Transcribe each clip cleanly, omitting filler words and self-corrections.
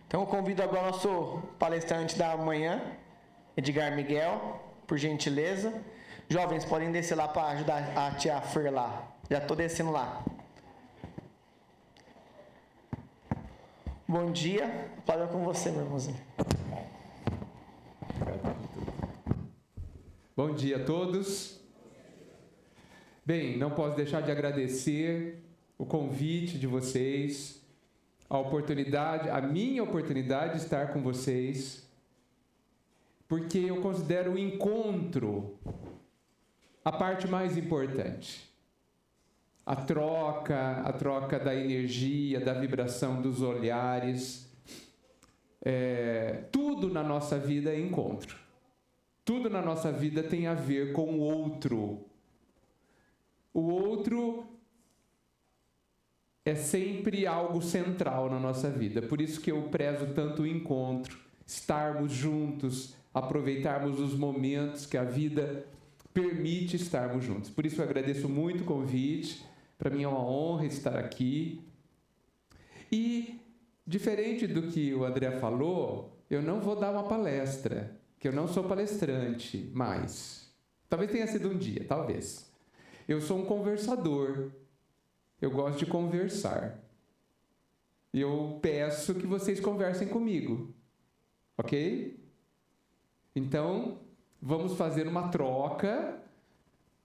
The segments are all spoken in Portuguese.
Então eu convido agora o nosso palestrante da manhã, Edgar Miguel, por gentileza. Jovens, podem descer lá para ajudar a tia Fer lá. Já estou descendo lá. Bom dia. Fala com você, meu irmãozinho. Bom dia a todos. Bem, não posso deixar de agradecer o convite de vocês, a minha oportunidade de estar com vocês, porque eu considero o encontro a parte mais importante. A troca da energia, da vibração dos olhares. Tudo na nossa vida é encontro. Tudo na nossa vida tem a ver com o outro. O outro é sempre algo central na nossa vida. Por isso que eu prezo tanto o encontro, estarmos juntos, aproveitarmos os momentos que a vida permite estarmos juntos. Por isso eu agradeço muito o convite. Para mim é uma honra estar aqui. E, diferente do que o André falou, eu não vou dar uma palestra, que eu não sou palestrante mais. Talvez tenha sido um dia, talvez. Eu sou um conversador. Eu gosto de conversar. E eu peço que vocês conversem comigo. Ok? Então, vamos fazer uma troca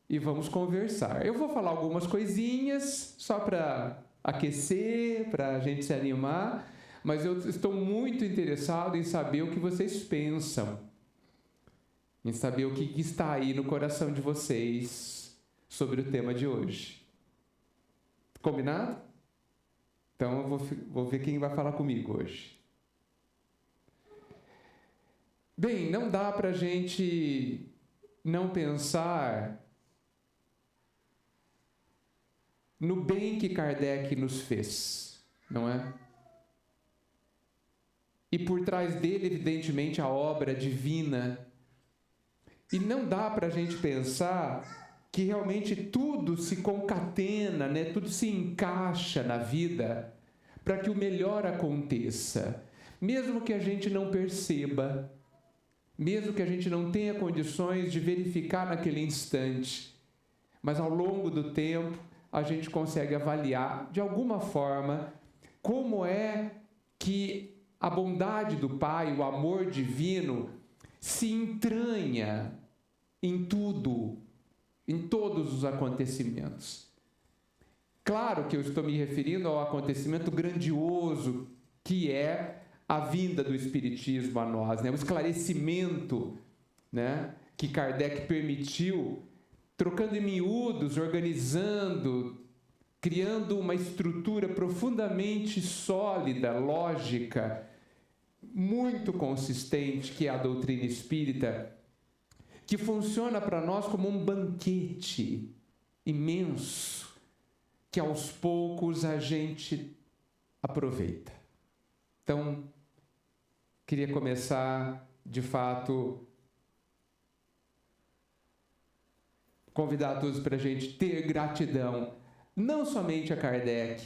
e vamos conversar. Eu vou falar algumas coisinhas só para aquecer, para a gente se animar, mas eu estou muito interessado em saber o que vocês pensam, em saber o que está aí no coração de vocês sobre o tema de hoje. Combinado? Então eu vou ver quem vai falar comigo hoje. Bem, não dá para a gente não pensar no bem que Kardec nos fez, não é? E por trás dele, evidentemente, a obra divina. E não dá para a gente pensar que realmente tudo se concatena, né? Tudo se encaixa na vida para que o melhor aconteça. Mesmo que a gente não perceba, mesmo que a gente não tenha condições de verificar naquele instante, mas ao longo do tempo a gente consegue avaliar de alguma forma como é que a bondade do Pai, o amor divino, se entranha em tudo, em todos os acontecimentos. Claro que eu estou me referindo ao acontecimento grandioso que é a vinda do Espiritismo a nós, né? O esclarecimento, né, que Kardec permitiu, trocando em miúdos, organizando, criando uma estrutura profundamente sólida, lógica, muito consistente, que é a doutrina espírita, que funciona para nós como um banquete imenso, que aos poucos a gente aproveita. Então, queria começar, de fato, convidar todos para a gente ter gratidão, não somente a Kardec,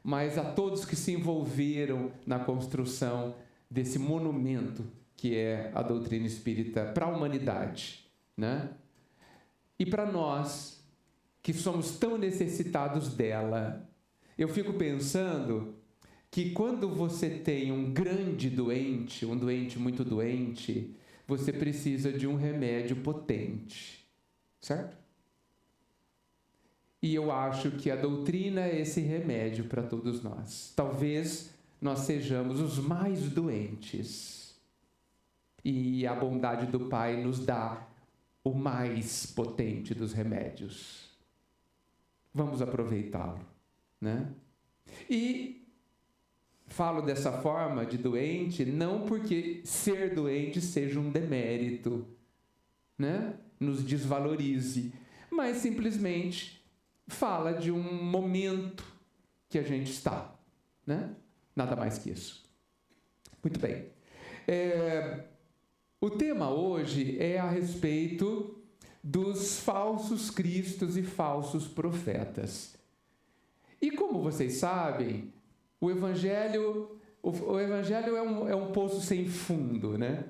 mas a todos que se envolveram na construção desse monumento que é a doutrina espírita para a humanidade, né? E para nós, que somos tão necessitados dela. Eu fico pensando que quando você tem um grande doente, um doente muito doente, você precisa de um remédio potente, certo? E eu acho que a doutrina é esse remédio para todos nós. Talvez nós sejamos os mais doentes. E a bondade do Pai nos dá o mais potente dos remédios. Vamos aproveitá-lo, né? E falo dessa forma de doente, não porque ser doente seja um demérito, né? Nos desvalorize, mas simplesmente fala de um momento que a gente está, né? Nada mais que isso. Muito bem. O tema hoje é a respeito dos falsos cristos e falsos profetas. E como vocês sabem, o Evangelho, O Evangelho é um poço sem fundo, né?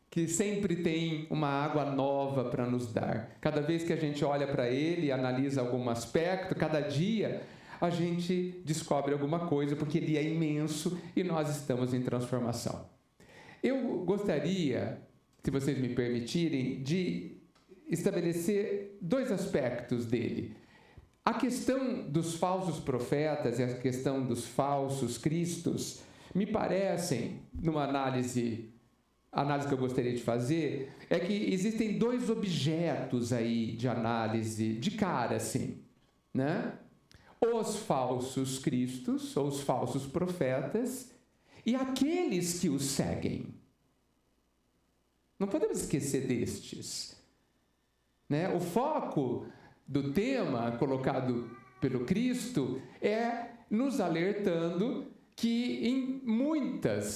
Que sempre tem uma água nova para nos dar. Cada vez que a gente olha para ele e analisa algum aspecto, cada dia a gente descobre alguma coisa, porque ele é imenso e nós estamos em transformação. Eu gostaria, se vocês me permitirem, de estabelecer 2 aspectos dele. A questão dos falsos profetas e a questão dos falsos cristos me parecem, numa análise que eu gostaria de fazer, é que existem 2 objetos aí de análise, de cara assim, né? Os falsos cristos, ou os falsos profetas, e aqueles que os seguem. Não podemos esquecer destes, né? O foco do tema colocado pelo Cristo é nos alertando que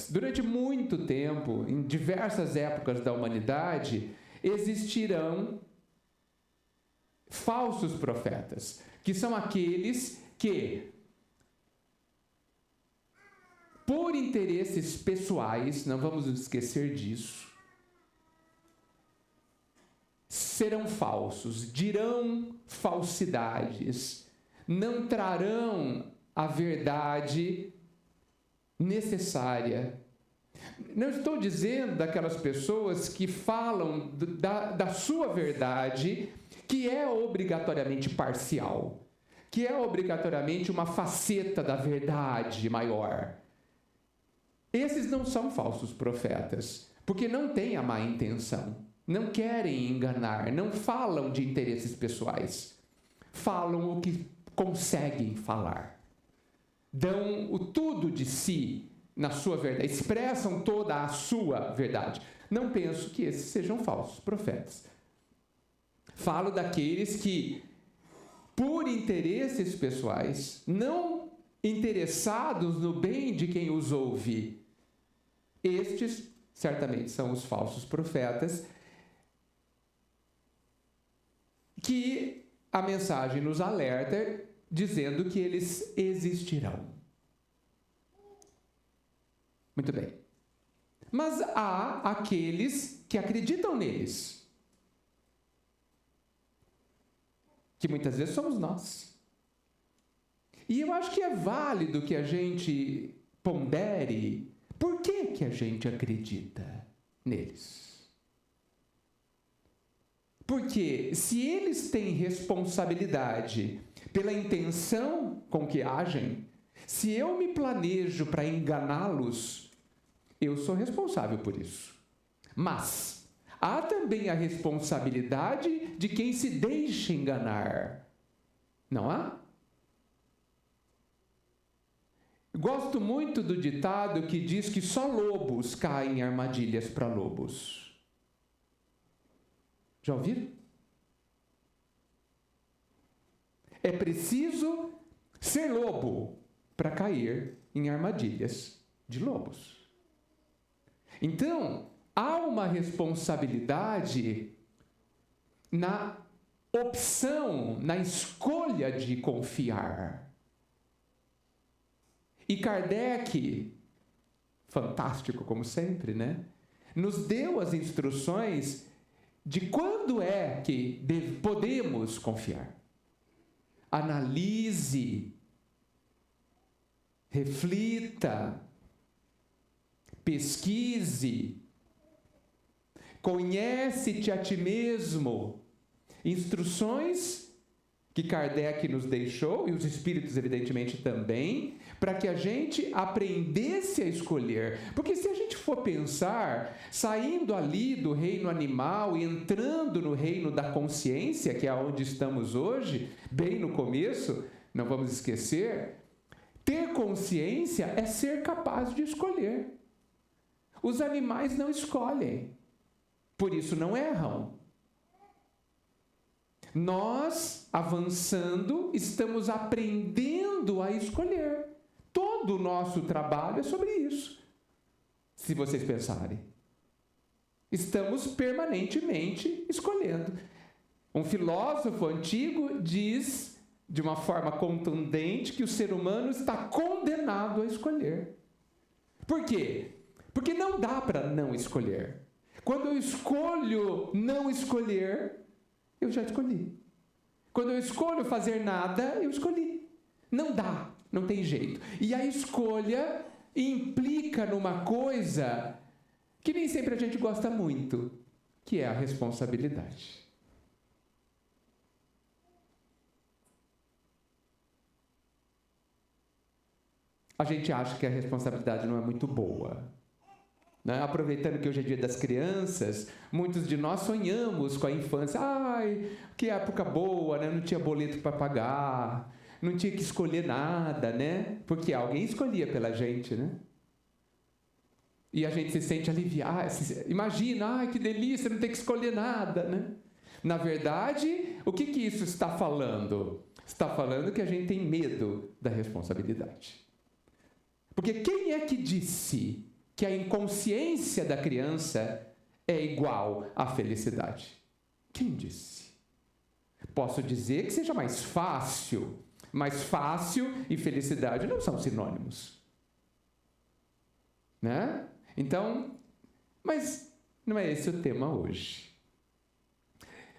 durante muito tempo, em diversas épocas da humanidade, existirão falsos profetas, que são aqueles que, por interesses pessoais, não vamos esquecer disso, serão falsos, dirão falsidades, não trarão a verdade necessária. Não estou dizendo daquelas pessoas que falam da sua verdade, que é obrigatoriamente parcial, que é obrigatoriamente uma faceta da verdade maior. Esses não são falsos profetas, porque não têm a má intenção, não querem enganar, não falam de interesses pessoais, falam o que conseguem falar, dão o tudo de si na sua verdade, expressam toda a sua verdade. Não penso que esses sejam falsos profetas. Falo daqueles que, por interesses pessoais, não interessados no bem de quem os ouve, estes certamente são os falsos profetas, que a mensagem nos alerta dizendo que eles existirão. Muito bem. Mas há aqueles que acreditam neles, que muitas vezes somos nós. E eu acho que é válido que a gente pondere por que a gente acredita neles. Porque se eles têm responsabilidade pela intenção com que agem, se eu me planejo para enganá-los, eu sou responsável por isso. Mas há também a responsabilidade de quem se deixa enganar. Não há? Gosto muito do ditado que diz que só lobos caem em armadilhas para lobos. Já ouviram? É preciso ser lobo para cair em armadilhas de lobos. Então, há uma responsabilidade na opção, na escolha de confiar. E Kardec, fantástico como sempre, né? Nos deu as instruções de quando é que podemos confiar. Analise, reflita, pesquise, conhece-te a ti mesmo. Instruções que Kardec nos deixou, e os espíritos evidentemente também, para que a gente aprendesse a escolher. Porque se a gente for pensar, saindo ali do reino animal e entrando no reino da consciência, que é onde estamos hoje, bem no começo, não vamos esquecer, ter consciência é ser capaz de escolher. Os animais não escolhem, por isso não erram. Nós, avançando, estamos aprendendo a escolher. Todo o nosso trabalho é sobre isso, se vocês pensarem. Estamos permanentemente escolhendo. Um filósofo antigo diz, de uma forma contundente, que o ser humano está condenado a escolher. Por quê? Porque não dá para não escolher. Quando eu escolho não escolher, eu já escolhi. Quando eu escolho fazer nada, eu escolhi. Não dá, não tem jeito. E a escolha implica numa coisa que nem sempre a gente gosta muito, que é a responsabilidade. A gente acha que a responsabilidade não é muito boa. Né? Aproveitando que hoje é dia das crianças, muitos de nós sonhamos com a infância. Ai, que época boa, né? Não tinha boleto para pagar, não tinha que escolher nada, né? Porque alguém escolhia pela gente, né? E a gente se sente aliviado. Imagina, ai, que delícia, não ter que escolher nada, né? Na verdade, o que isso está falando? Está falando que a gente tem medo da responsabilidade. Porque quem é que disse que a inconsciência da criança é igual à felicidade? Quem disse? Posso dizer que seja mais fácil, mas fácil e felicidade não são sinônimos. Né? Então, mas não é esse o tema hoje.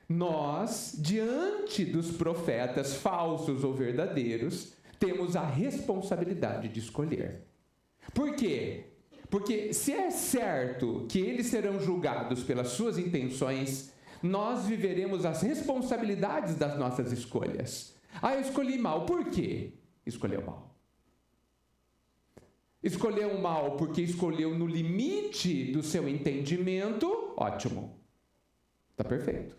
Nós, diante dos profetas falsos ou verdadeiros, temos a responsabilidade de escolher. Por quê? Porque se é certo que eles serão julgados pelas suas intenções, nós viveremos as responsabilidades das nossas escolhas. Ah, eu escolhi mal. Por quê? Escolheu mal. Escolheu mal porque escolheu no limite do seu entendimento, ótimo. Está perfeito.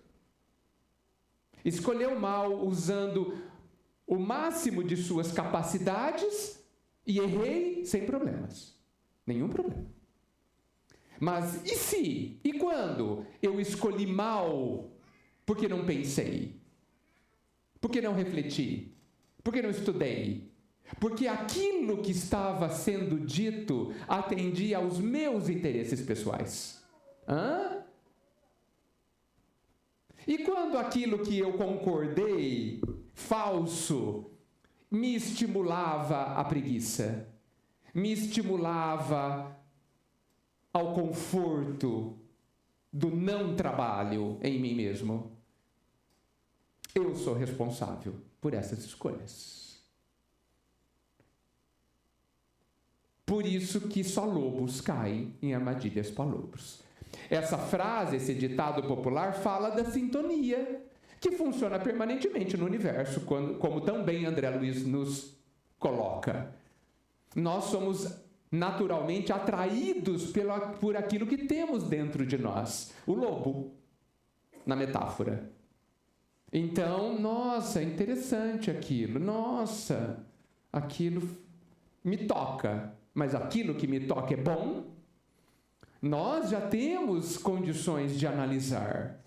Escolheu mal usando o máximo de suas capacidades e errei sem problemas. Nenhum problema. Mas e se? E quando eu escolhi mal porque não pensei? Porque não refleti? Porque não estudei? Porque aquilo que estava sendo dito atendia aos meus interesses pessoais? Hã? E quando aquilo que eu concordei, falso, me estimulava a preguiça? Me estimulava ao conforto do não trabalho em mim mesmo? Eu sou responsável por essas escolhas. Por isso que só lobos caem em armadilhas para lobos. Essa frase, esse ditado popular, fala da sintonia, que funciona permanentemente no universo, como também André Luiz nos coloca. Nós somos naturalmente atraídos por aquilo que temos dentro de nós. O lobo, na metáfora. Então, nossa, interessante aquilo. Nossa, aquilo me toca. Mas aquilo que me toca é bom? Nós já temos condições de analisar.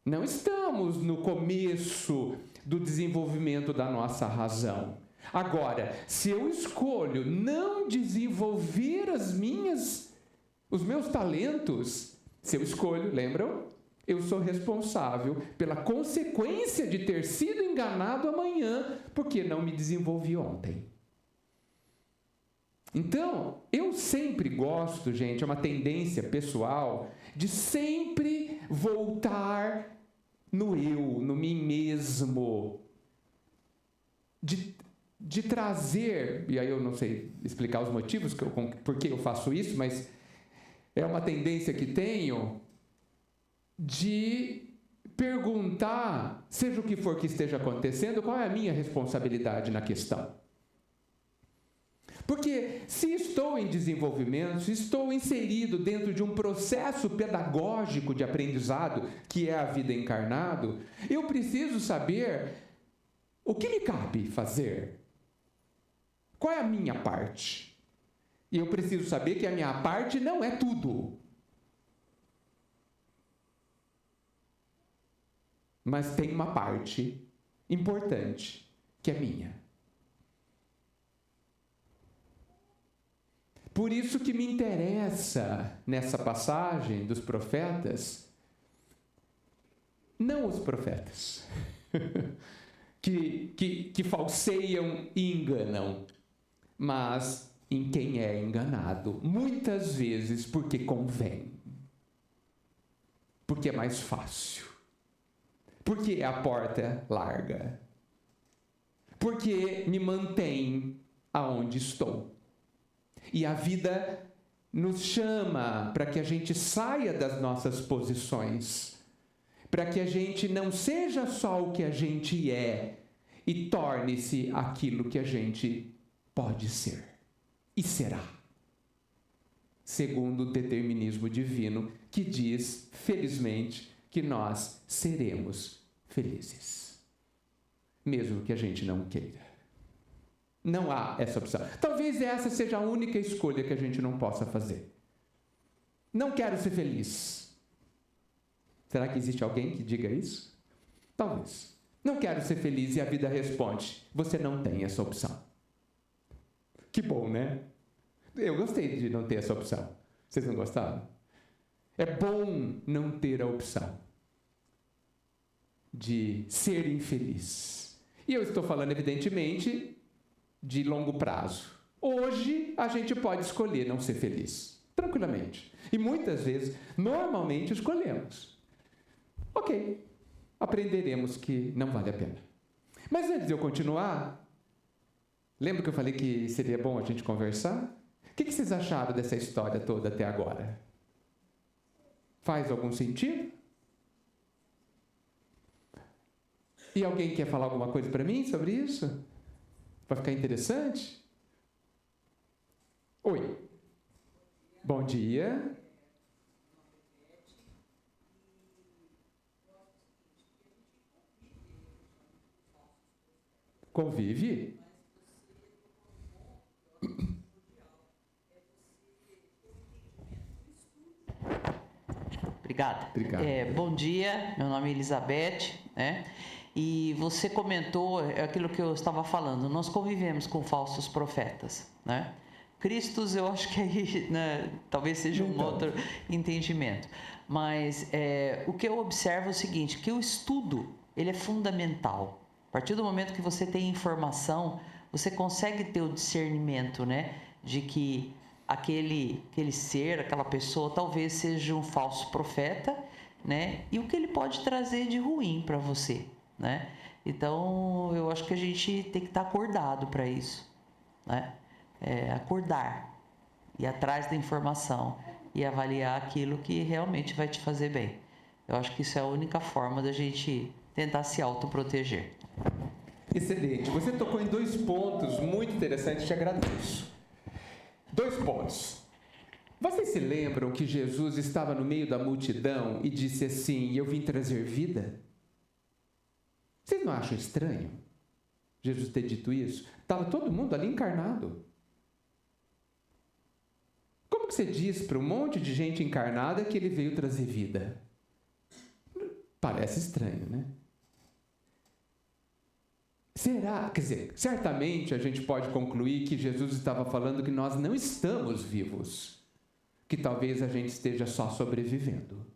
Não estamos no começo do desenvolvimento da nossa razão. Agora, se eu escolho não desenvolver os meus talentos, se eu escolho, lembram? Eu sou responsável pela consequência de ter sido enganado amanhã, porque não me desenvolvi ontem. Então, eu sempre gosto, gente, é uma tendência pessoal, de sempre voltar no eu, no mim mesmo, de trazer, e aí eu não sei explicar os motivos por que eu faço isso, mas é uma tendência que tenho de perguntar, seja o que for que esteja acontecendo, qual é a minha responsabilidade na questão. Porque se estou em desenvolvimento, se estou inserido dentro de um processo pedagógico de aprendizado, que é a vida encarnado, eu preciso saber o que me cabe fazer. Qual é a minha parte? E eu preciso saber que a minha parte não é tudo. Mas tem uma parte importante, que é minha. Por isso que me interessa, nessa passagem dos profetas, não os profetas, que falseiam e enganam, mas em quem é enganado, muitas vezes porque convém, porque é mais fácil, porque a porta é larga, porque me mantém aonde estou. E a vida nos chama para que a gente saia das nossas posições, para que a gente não seja só o que a gente é e torne-se aquilo que a gente pode ser e será, segundo o determinismo divino, que diz, felizmente, que nós seremos felizes, mesmo que a gente não queira. Não há essa opção. Talvez essa seja a única escolha que a gente não possa fazer. Não quero ser feliz. Será que existe alguém que diga isso? Talvez. Não quero ser feliz, e a vida responde, você não tem essa opção. Que bom, né? Eu gostei de não ter essa opção. Vocês não gostaram? É bom não ter a opção de ser infeliz. E eu estou falando, evidentemente, de longo prazo. Hoje, a gente pode escolher não ser feliz, tranquilamente. E muitas vezes, normalmente, escolhemos. Ok, aprenderemos que não vale a pena. Mas antes de eu continuar, lembra que eu falei que seria bom a gente conversar? O que vocês acharam dessa história toda até agora? Faz algum sentido? E alguém quer falar alguma coisa para mim sobre isso? Vai ficar interessante? Oi. Bom dia. Convive? Obrigada. Obrigado. Bom dia, meu nome é Elizabeth, né? E você comentou aquilo que eu estava falando, nós convivemos com falsos profetas, né? Cristos, eu acho que aí, né, talvez seja um outro entendimento. Mas o que eu observo é o seguinte, que o estudo, ele é fundamental. A partir do momento que você tem informação, você consegue ter o discernimento, né, de que aquele ser, aquela pessoa, talvez seja um falso profeta, né, e o que ele pode trazer de ruim para você, né? Então, eu acho que a gente tem que estar acordado para isso, né? Acordar, ir atrás da informação e avaliar aquilo que realmente vai te fazer bem. Eu acho que isso é a única forma da gente tentar se autoproteger. Excelente. Você tocou em 2 pontos muito interessantes, te agradeço. 2 pontos. Vocês se lembram que Jesus estava no meio da multidão e disse assim, eu vim trazer vida? Vocês não acham estranho Jesus ter dito isso? Estava todo mundo ali encarnado. Como que você diz para um monte de gente encarnada que ele veio trazer vida? Parece estranho, né? Será? Quer dizer, certamente a gente pode concluir que Jesus estava falando que nós não estamos vivos, que talvez a gente esteja só sobrevivendo.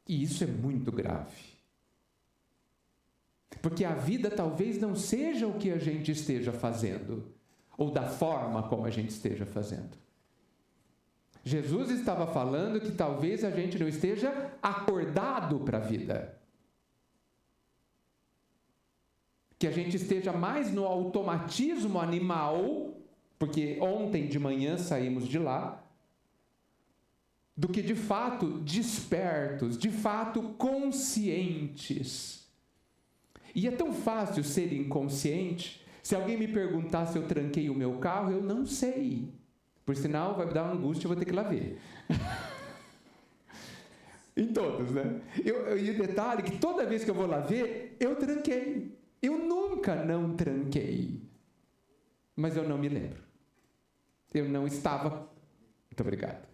E isso é muito grave. Porque a vida talvez não seja o que a gente esteja fazendo, ou da forma como a gente esteja fazendo. Jesus estava falando que talvez a gente não esteja acordado para a vida. Que a gente esteja mais no automatismo animal, porque ontem de manhã saímos de lá, do que de fato despertos, de fato conscientes. E é tão fácil ser inconsciente. Se alguém me perguntar se eu tranquei o meu carro, eu não sei. Por sinal, vai me dar uma angústia, eu vou ter que ir lá ver. Em todos, né? E o detalhe é que toda vez que eu vou lá ver, eu tranquei. Eu nunca não tranquei. Mas eu não me lembro. Eu não estava... Muito obrigado.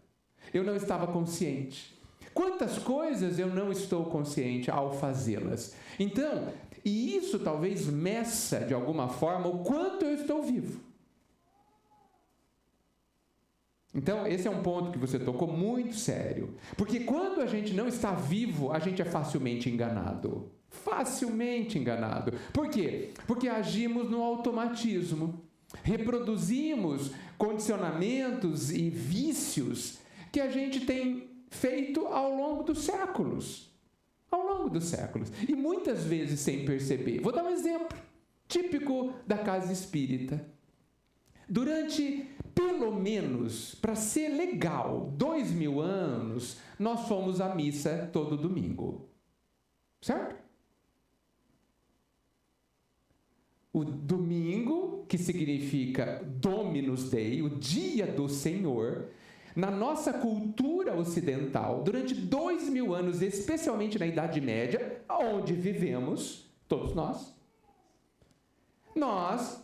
Eu não estava consciente. Quantas coisas eu não estou consciente ao fazê-las? Então, e isso talvez meça de alguma forma o quanto eu estou vivo. Então, esse é um ponto que você tocou muito sério. Porque quando a gente não está vivo, a gente é facilmente enganado. Facilmente enganado. Por quê? Porque agimos no automatismo. reproduzimos condicionamentos e vícios que a gente tem feito ao longo dos séculos. Ao longo dos séculos. E muitas vezes sem perceber. Vou dar um exemplo típico da casa espírita. Durante, pelo menos, para ser legal, 2000 anos, nós fomos à missa todo domingo. Certo? O domingo, que significa Dominus Dei, o dia do Senhor, na nossa cultura ocidental, durante 2000 anos, especialmente na Idade Média, onde vivemos, todos nós,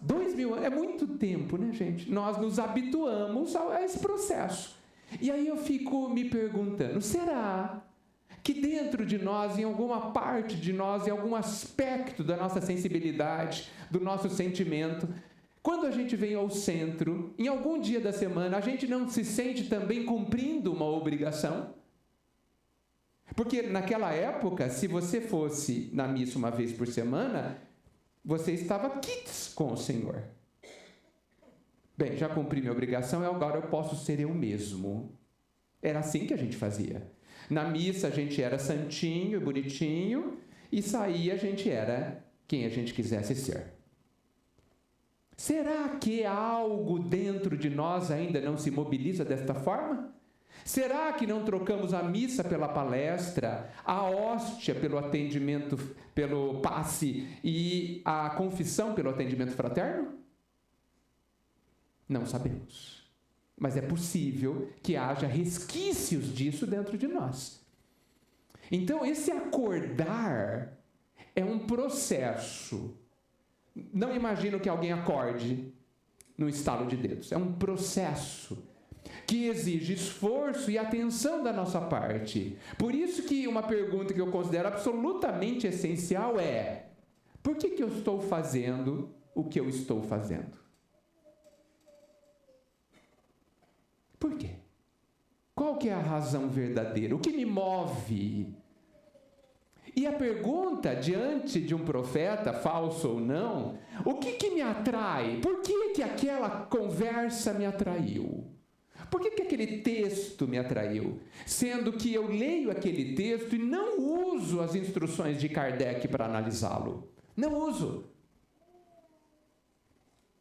2000 anos, é muito tempo, né, gente? Nós nos habituamos a esse processo. E aí eu fico me perguntando, será que dentro de nós, em alguma parte de nós, em algum aspecto da nossa sensibilidade, do nosso sentimento, quando a gente vem ao centro, em algum dia da semana, a gente não se sente também cumprindo uma obrigação? Porque naquela época, se você fosse na missa uma vez por semana, você estava quites com o Senhor. Bem, já cumpri minha obrigação, agora eu posso ser eu mesmo. Era assim que a gente fazia. Na missa a gente era santinho, bonitinho, e saía a gente era quem a gente quisesse ser. Será que algo dentro de nós ainda não se mobiliza desta forma? Será que não trocamos a missa pela palestra, a hóstia pelo atendimento, pelo passe e a confissão pelo atendimento fraterno? Não sabemos. Mas é possível que haja resquícios disso dentro de nós. Então, esse acordar é um processo. Não imagino que alguém acorde no estalo de dedos. É um processo que exige esforço e atenção da nossa parte. Por isso que uma pergunta que eu considero absolutamente essencial é: por que eu estou fazendo o que eu estou fazendo? Por quê? Qual que é a razão verdadeira? O que me move? E a pergunta diante de um profeta, falso ou não, o que me atrai? Por que aquela conversa me atraiu? Por que aquele texto me atraiu? Sendo que eu leio aquele texto e não uso as instruções de Kardec para analisá-lo. Não uso.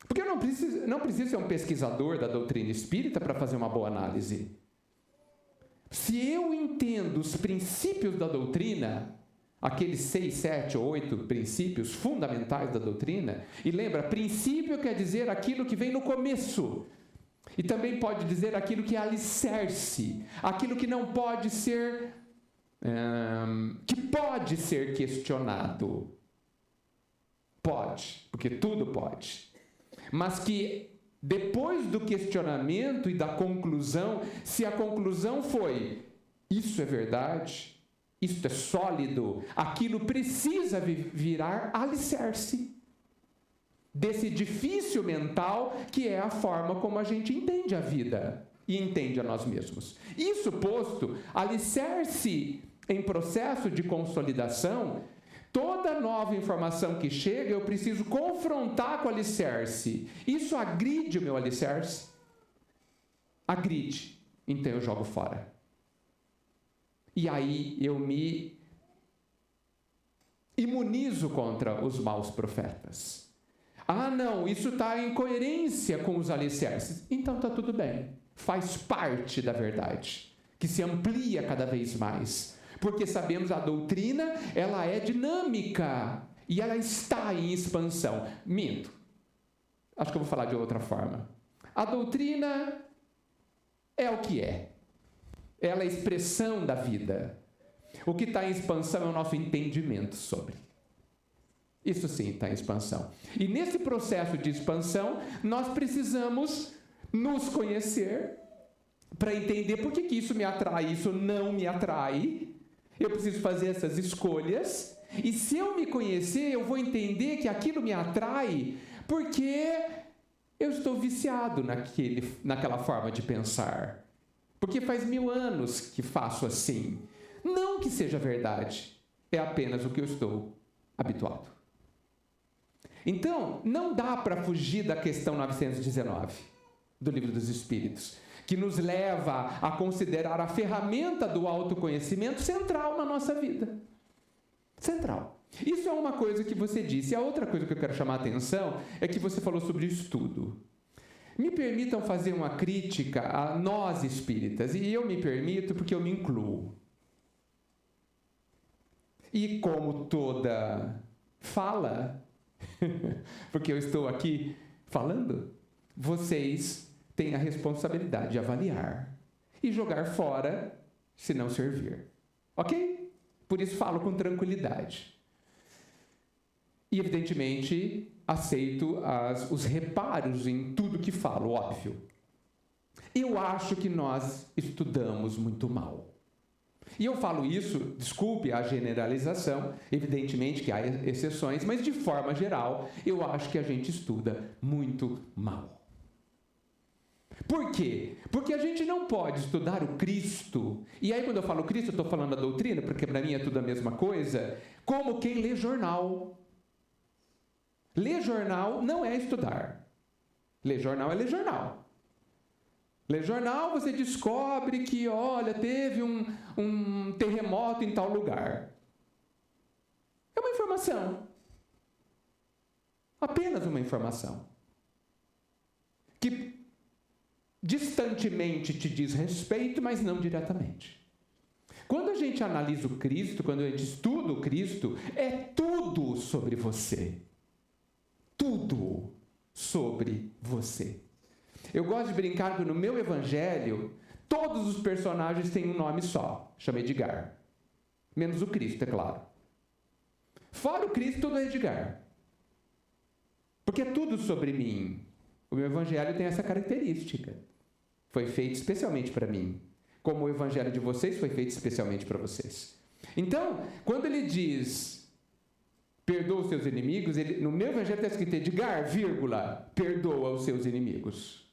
Porque eu não preciso ser um pesquisador da doutrina espírita para fazer uma boa análise. Se eu entendo os princípios da doutrina, aqueles 6, 7 ou 8 princípios fundamentais da doutrina, e lembra, princípio quer dizer aquilo que vem no começo, e também pode dizer aquilo que é alicerce, aquilo que não pode ser, que pode ser questionado. Pode, porque tudo pode. Mas que depois do questionamento e da conclusão, se a conclusão foi, isso é verdade, isso é sólido, aquilo precisa virar alicerce desse edifício mental que é a forma como a gente entende a vida e entende a nós mesmos. Isso posto, alicerce em processo de consolidação, toda nova informação que chega eu preciso confrontar com o alicerce. Isso agride o meu alicerce? Agride, então eu jogo fora. E aí eu me imunizo contra os maus profetas. Ah, não, isso está em coerência com os alicerces. Então está tudo bem. Faz parte da verdade, que se amplia cada vez mais. Porque sabemos a doutrina, ela é dinâmica e ela está em expansão. Minto. Acho que eu vou falar de outra forma. A doutrina é o que é. Ela é a expressão da vida. O que está em expansão é o nosso entendimento sobre. Isso sim está em expansão. E nesse processo de expansão, nós precisamos nos conhecer para entender por que isso me atrai, isso não me atrai. Eu preciso fazer essas escolhas. E se eu me conhecer, eu vou entender que aquilo me atrai porque eu estou viciado naquela forma de pensar. Porque faz 1000 anos que faço assim. Não que seja verdade, é apenas o que eu estou habituado. Então, não dá para fugir da questão 919 do Livro dos Espíritos, que nos leva a considerar a ferramenta do autoconhecimento central na nossa vida. Central. Isso é uma coisa que você disse. A outra coisa que eu quero chamar a atenção é que você falou sobre estudo. Me permitam fazer uma crítica a nós espíritas, e eu me permito porque eu me incluo. E como toda fala, porque eu estou aqui falando, vocês têm a responsabilidade de avaliar e jogar fora se não servir. Ok? Por isso falo com tranquilidade. E, evidentemente, aceito os reparos em tudo que falo, óbvio. Eu acho que nós estudamos muito mal. E eu falo isso, desculpe a generalização, evidentemente que há exceções, mas de forma geral, eu acho que a gente estuda muito mal. Por quê? Porque a gente não pode estudar o Cristo, e aí quando eu falo Cristo, eu estou falando da doutrina, porque para mim é tudo a mesma coisa, como quem lê jornal. Ler jornal não é estudar. Ler jornal é ler jornal. Ler jornal, você descobre que, olha, teve um terremoto em tal lugar. É uma informação. Apenas uma informação. Que distantemente te diz respeito, mas não diretamente. Quando a gente analisa o Cristo, quando a gente estuda o Cristo, é tudo sobre você. Tudo sobre você. Eu gosto de brincar que no meu evangelho, todos os personagens têm um nome só, chama Edgar. Menos o Cristo, é claro. Fora o Cristo, tudo é Edgar. Porque é tudo sobre mim. O meu evangelho tem essa característica. Foi feito especialmente para mim. Como o evangelho de vocês foi feito especialmente para vocês. Então, quando ele diz... perdoa os seus inimigos, no meu evangelho está escrito Edgar, vírgula, perdoa os seus inimigos.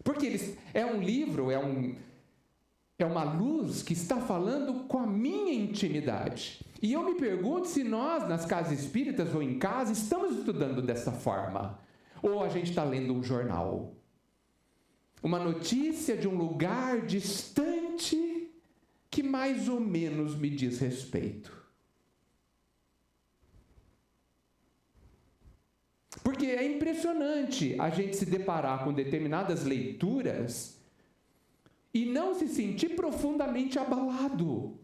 Porque é um livro, é uma luz que está falando com a minha intimidade. E eu me pergunto se nós, nas casas espíritas ou em casa, estamos estudando dessa forma. Ou a gente está lendo um jornal. Uma notícia de um lugar distante que mais ou menos me diz respeito. Porque é impressionante a gente se deparar com determinadas leituras e não se sentir profundamente abalado.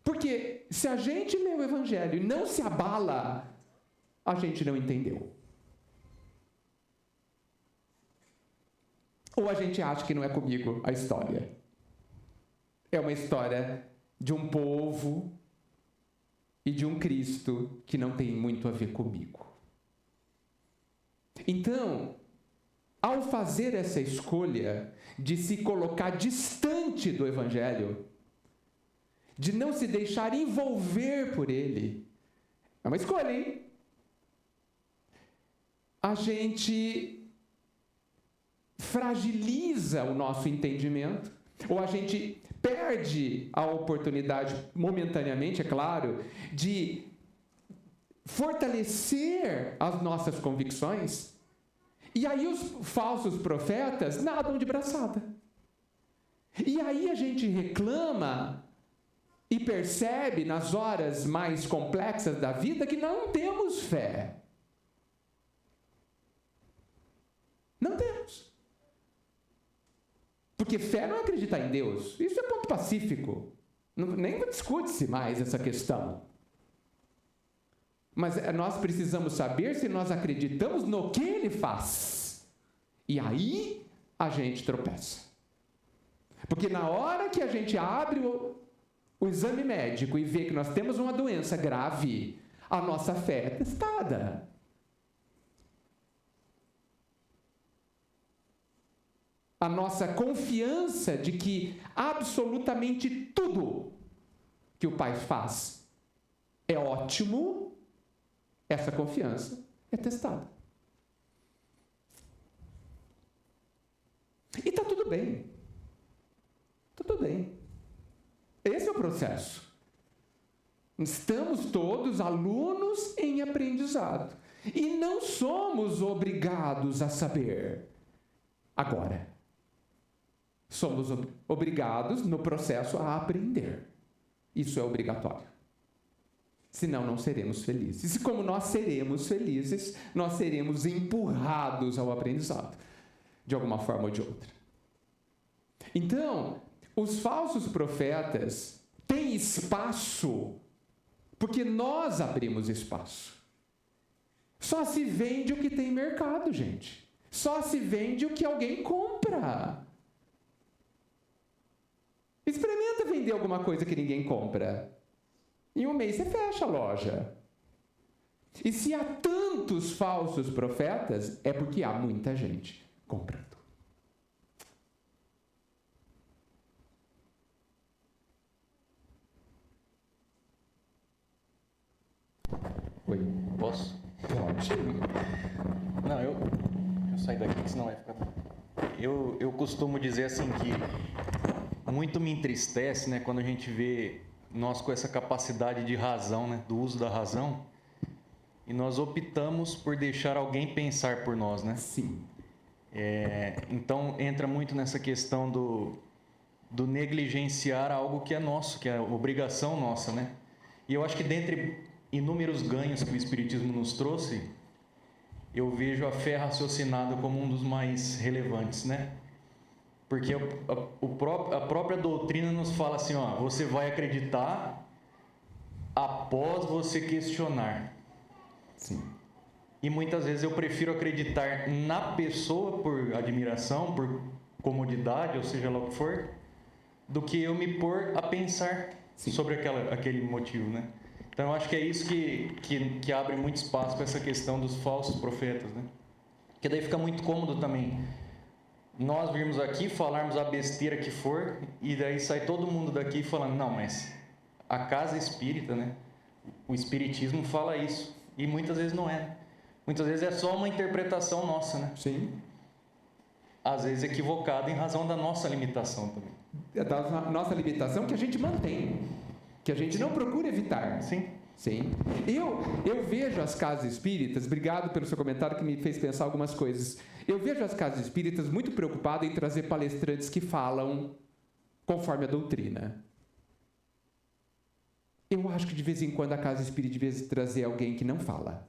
Porque se a gente lê o Evangelho e não se abala, a gente não entendeu. Ou a gente acha que não é comigo a história. É uma história de um povo e de um Cristo que não tem muito a ver comigo. Então, ao fazer essa escolha de se colocar distante do Evangelho, de não se deixar envolver por ele, é uma escolha, hein? A gente fragiliza o nosso entendimento, ou a gente perde a oportunidade, momentaneamente, é claro, de fortalecer as nossas convicções, e aí os falsos profetas nadam de braçada. E aí a gente reclama e percebe nas horas mais complexas da vida que não temos fé. Não temos. Porque fé não é acreditar em Deus. Isso é ponto pacífico. Nem discute-se mais essa questão. Mas nós precisamos saber se nós acreditamos no que Ele faz. E aí a gente tropeça. Porque na hora que a gente abre o exame médico e vê que nós temos uma doença grave, a nossa fé é testada. A nossa confiança de que absolutamente tudo que o Pai faz é ótimo, essa confiança é testada. E está tudo bem. Tudo bem. Esse é o processo. Estamos todos alunos em aprendizado. E não somos obrigados a saber. Agora, somos obrigados no processo a aprender. Isso é obrigatório. Senão não seremos felizes. E como nós seremos felizes, nós seremos empurrados ao aprendizado, de alguma forma ou de outra. Então, os falsos profetas têm espaço, porque nós abrimos espaço. Só se vende o que tem mercado, gente. Só se vende o que alguém compra. Experimenta vender alguma coisa que ninguém compra. Em um mês você fecha a loja. E se há tantos falsos profetas, é porque há muita gente comprando. Oi. Posso? Pode. Não, eu saio daqui, que senão vai ficar... Eu costumo dizer assim que muito me entristece, né, quando a gente vê nós com essa capacidade de razão, né, do uso da razão, e nós optamos por deixar alguém pensar por nós, né? Sim. Então entra muito nessa questão do negligenciar algo que é nosso, que é obrigação nossa, né? E eu acho que dentre inúmeros ganhos que o Espiritismo nos trouxe, eu vejo a fé raciocinada como um dos mais relevantes, né? Porque a própria doutrina nos fala assim, ó, você vai acreditar após você questionar. Sim. E muitas vezes eu prefiro acreditar na pessoa por admiração, por comodidade, ou seja lá o que for, do que eu me pôr a pensar sobre aquele motivo, né? Então eu acho que é isso que abre muito espaço para essa questão dos falsos profetas, né? Porque daí fica muito cômodo também nós virmos aqui, falarmos a besteira que for, e daí sai todo mundo daqui falando, não, mas a casa espírita, né? O espiritismo fala isso. E muitas vezes não é. Muitas vezes é só uma interpretação nossa, né? Sim. Às vezes equivocada em razão da nossa limitação também. É da nossa limitação que a gente mantém, que a gente não procura evitar. Sim. Sim. Eu vejo as casas espíritas, obrigado pelo seu comentário que me fez pensar algumas coisas. Eu vejo as casas espíritas muito preocupadas em trazer palestrantes que falam conforme a doutrina. Eu acho que de vez em quando a casa espírita devia trazer alguém que não fala,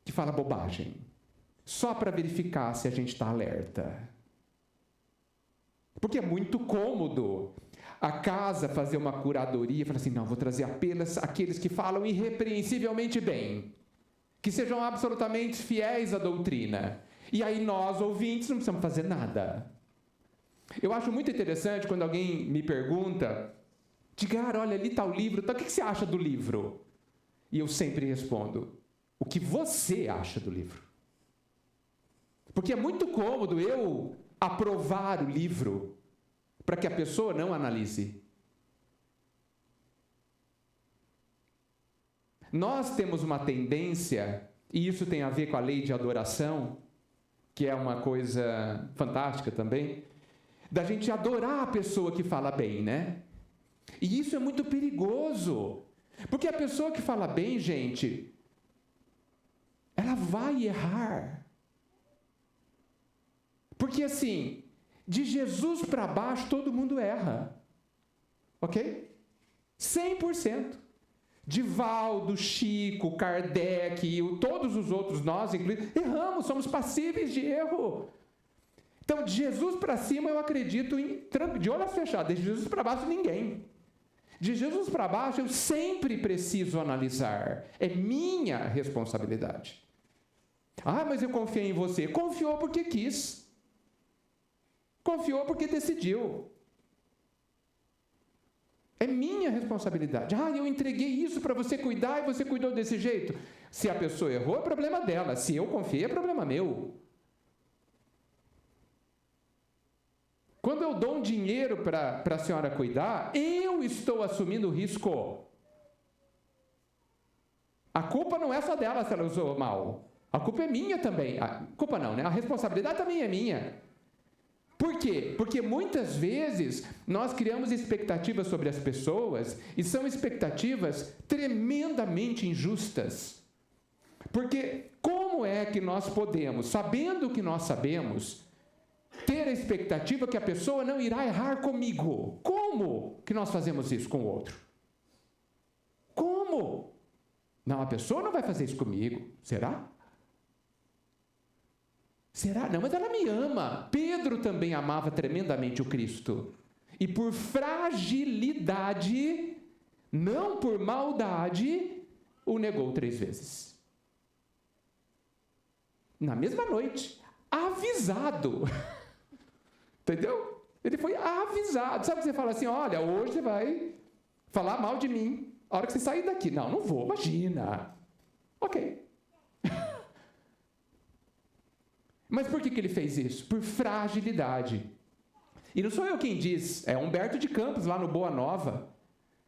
que fala bobagem, só para verificar se a gente está alerta. Porque é muito cômodo a casa fazer uma curadoria e falar assim, não, vou trazer apenas aqueles que falam irrepreensivelmente bem, que sejam absolutamente fiéis à doutrina. E aí nós, ouvintes, não precisamos fazer nada. Eu acho muito interessante quando alguém me pergunta, Edgar, olha, ali está o livro, então o que você acha do livro? E eu sempre respondo, o que você acha do livro? Porque é muito cômodo eu aprovar o livro para que a pessoa não analise. Nós temos uma tendência, e isso tem a ver com a lei de adoração, que é uma coisa fantástica também, da gente adorar a pessoa que fala bem, né? E isso é muito perigoso, porque a pessoa que fala bem, gente, ela vai errar. Porque assim, de Jesus para baixo, todo mundo erra. Ok? 100%. Divaldo, Chico, Kardec, todos os outros nós, inclusive, erramos, somos passíveis de erro. Então, de Jesus para cima, eu acredito de olhos fechados. De Jesus para baixo, ninguém. De Jesus para baixo, eu sempre preciso analisar. É minha responsabilidade. Ah, mas eu confiei em você. Confiou porque quis. Confiou porque decidiu. É minha responsabilidade. Ah, eu entreguei isso para você cuidar e você cuidou desse jeito. Se a pessoa errou, é problema dela. Se eu confiei, é problema meu. Quando eu dou um dinheiro para a senhora cuidar, eu estou assumindo o risco. A culpa não é só dela se ela usou mal. A culpa é minha também. A culpa não, né? A responsabilidade também é minha. Por quê? Porque muitas vezes nós criamos expectativas sobre as pessoas e são expectativas tremendamente injustas. Porque como é que nós podemos, sabendo o que nós sabemos, ter a expectativa que a pessoa não irá errar comigo? Como que nós fazemos isso com o outro? Como? Não, a pessoa não vai fazer isso comigo. Será? Será? Não, mas ela me ama. Pedro também amava tremendamente o Cristo. E por fragilidade, não por maldade, o negou 3 vezes. Na mesma noite, avisado. Entendeu? Ele foi avisado. Sabe que você fala assim, olha, hoje você vai falar mal de mim. A hora que você sair daqui. Não, não vou, imagina. Ok. Mas por que ele fez isso? Por fragilidade. E não sou eu quem diz, é Humberto de Campos, lá no Boa Nova,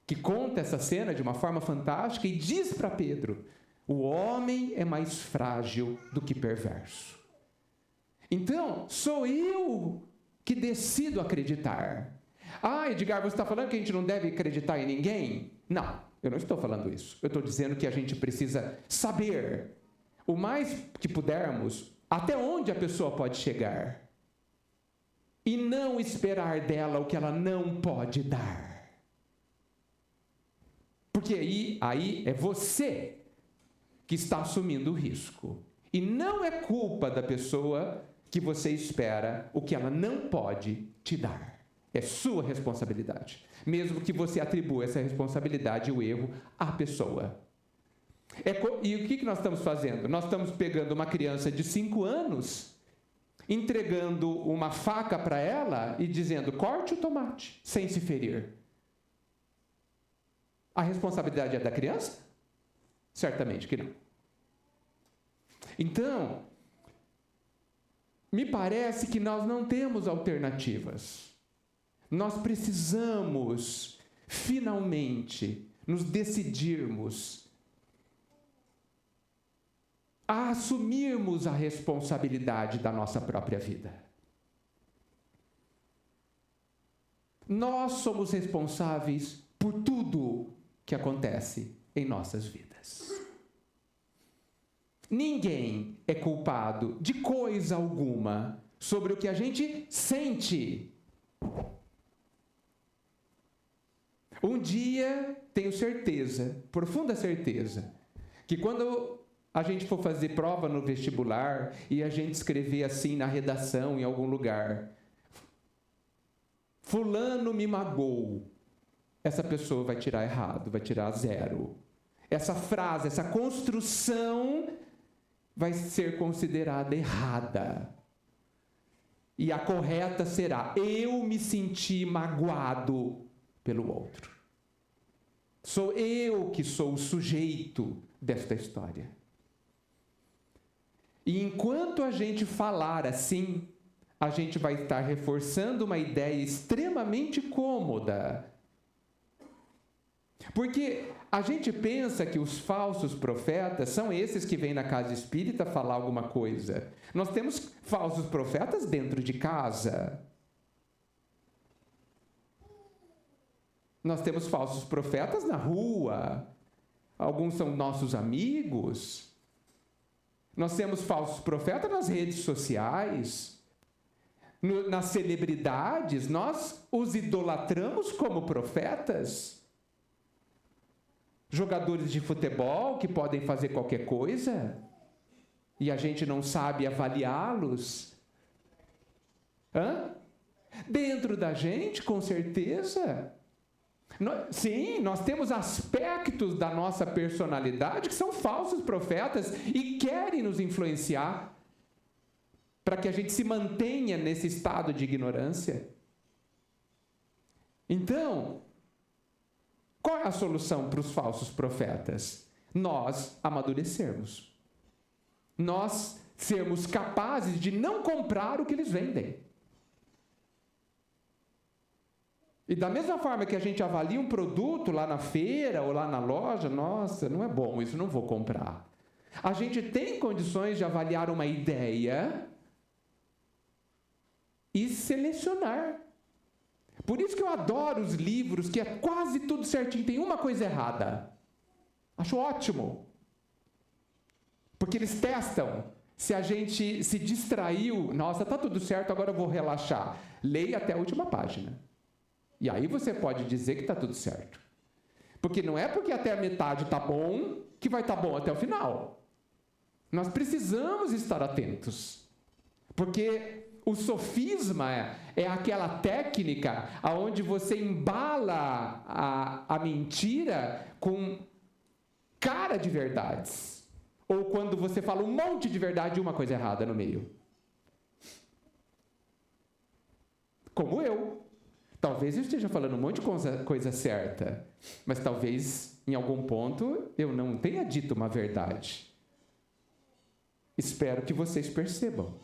que conta essa cena de uma forma fantástica e diz para Pedro, o homem é mais frágil do que perverso. Então, sou eu que decido acreditar. Ah, Edgar, você está falando que a gente não deve acreditar em ninguém? Não, eu não estou falando isso. Eu estou dizendo que a gente precisa saber, o mais que pudermos, até onde a pessoa pode chegar. E não esperar dela o que ela não pode dar. Porque aí é você que está assumindo o risco. E não é culpa da pessoa que você espera o que ela não pode te dar. É sua responsabilidade. Mesmo que você atribua essa responsabilidade e o erro à pessoa. E o que nós estamos fazendo? Nós estamos pegando uma criança de 5 anos, entregando uma faca para ela e dizendo, corte o tomate, sem se ferir. A responsabilidade é da criança? Certamente que não. Então, me parece que nós não temos alternativas. Nós precisamos, finalmente, nos decidirmos a assumirmos a responsabilidade da nossa própria vida. Nós somos responsáveis por tudo que acontece em nossas vidas. Ninguém é culpado de coisa alguma sobre o que a gente sente. Um dia, tenho certeza, profunda certeza, que quando a gente for fazer prova no vestibular e a gente escrever assim na redação em algum lugar, fulano me magoou, essa pessoa vai tirar errado, vai tirar 0. Essa frase, essa construção vai ser considerada errada. E a correta será, eu me senti magoado pelo outro. Sou eu que sou o sujeito desta história. E enquanto a gente falar assim, a gente vai estar reforçando uma ideia extremamente cômoda. Porque a gente pensa que os falsos profetas são esses que vêm na casa espírita falar alguma coisa. Nós temos falsos profetas dentro de casa. Nós temos falsos profetas na rua. Alguns são nossos amigos. Nós temos falsos profetas nas redes sociais. Nas celebridades, nós os idolatramos como profetas. Jogadores de futebol que podem fazer qualquer coisa e a gente não sabe avaliá-los. Dentro da gente, com certeza. Sim, nós temos aspectos da nossa personalidade que são falsos profetas e querem nos influenciar para que a gente se mantenha nesse estado de ignorância. Então, qual é a solução para os falsos profetas? Nós amadurecermos. Nós sermos capazes de não comprar o que eles vendem. E da mesma forma que a gente avalia um produto lá na feira ou lá na loja, nossa, não é bom, isso não vou comprar. A gente tem condições de avaliar uma ideia e selecionar. Por isso que eu adoro os livros que é quase tudo certinho, tem uma coisa errada. Acho ótimo. Porque eles testam. Se a gente se distraiu, nossa, tá tudo certo, agora eu vou relaxar. Leia até a última página. E aí você pode dizer que está tudo certo. Porque não é porque até a metade está bom que vai estar bom até o final. Nós precisamos estar atentos. Porque o sofisma é aquela técnica onde você embala a mentira com cara de verdades. Ou quando você fala um monte de verdade e uma coisa errada no meio. Como eu. Talvez eu esteja falando um monte de coisa certa, mas talvez em algum ponto eu não tenha dito uma verdade. Espero que vocês percebam,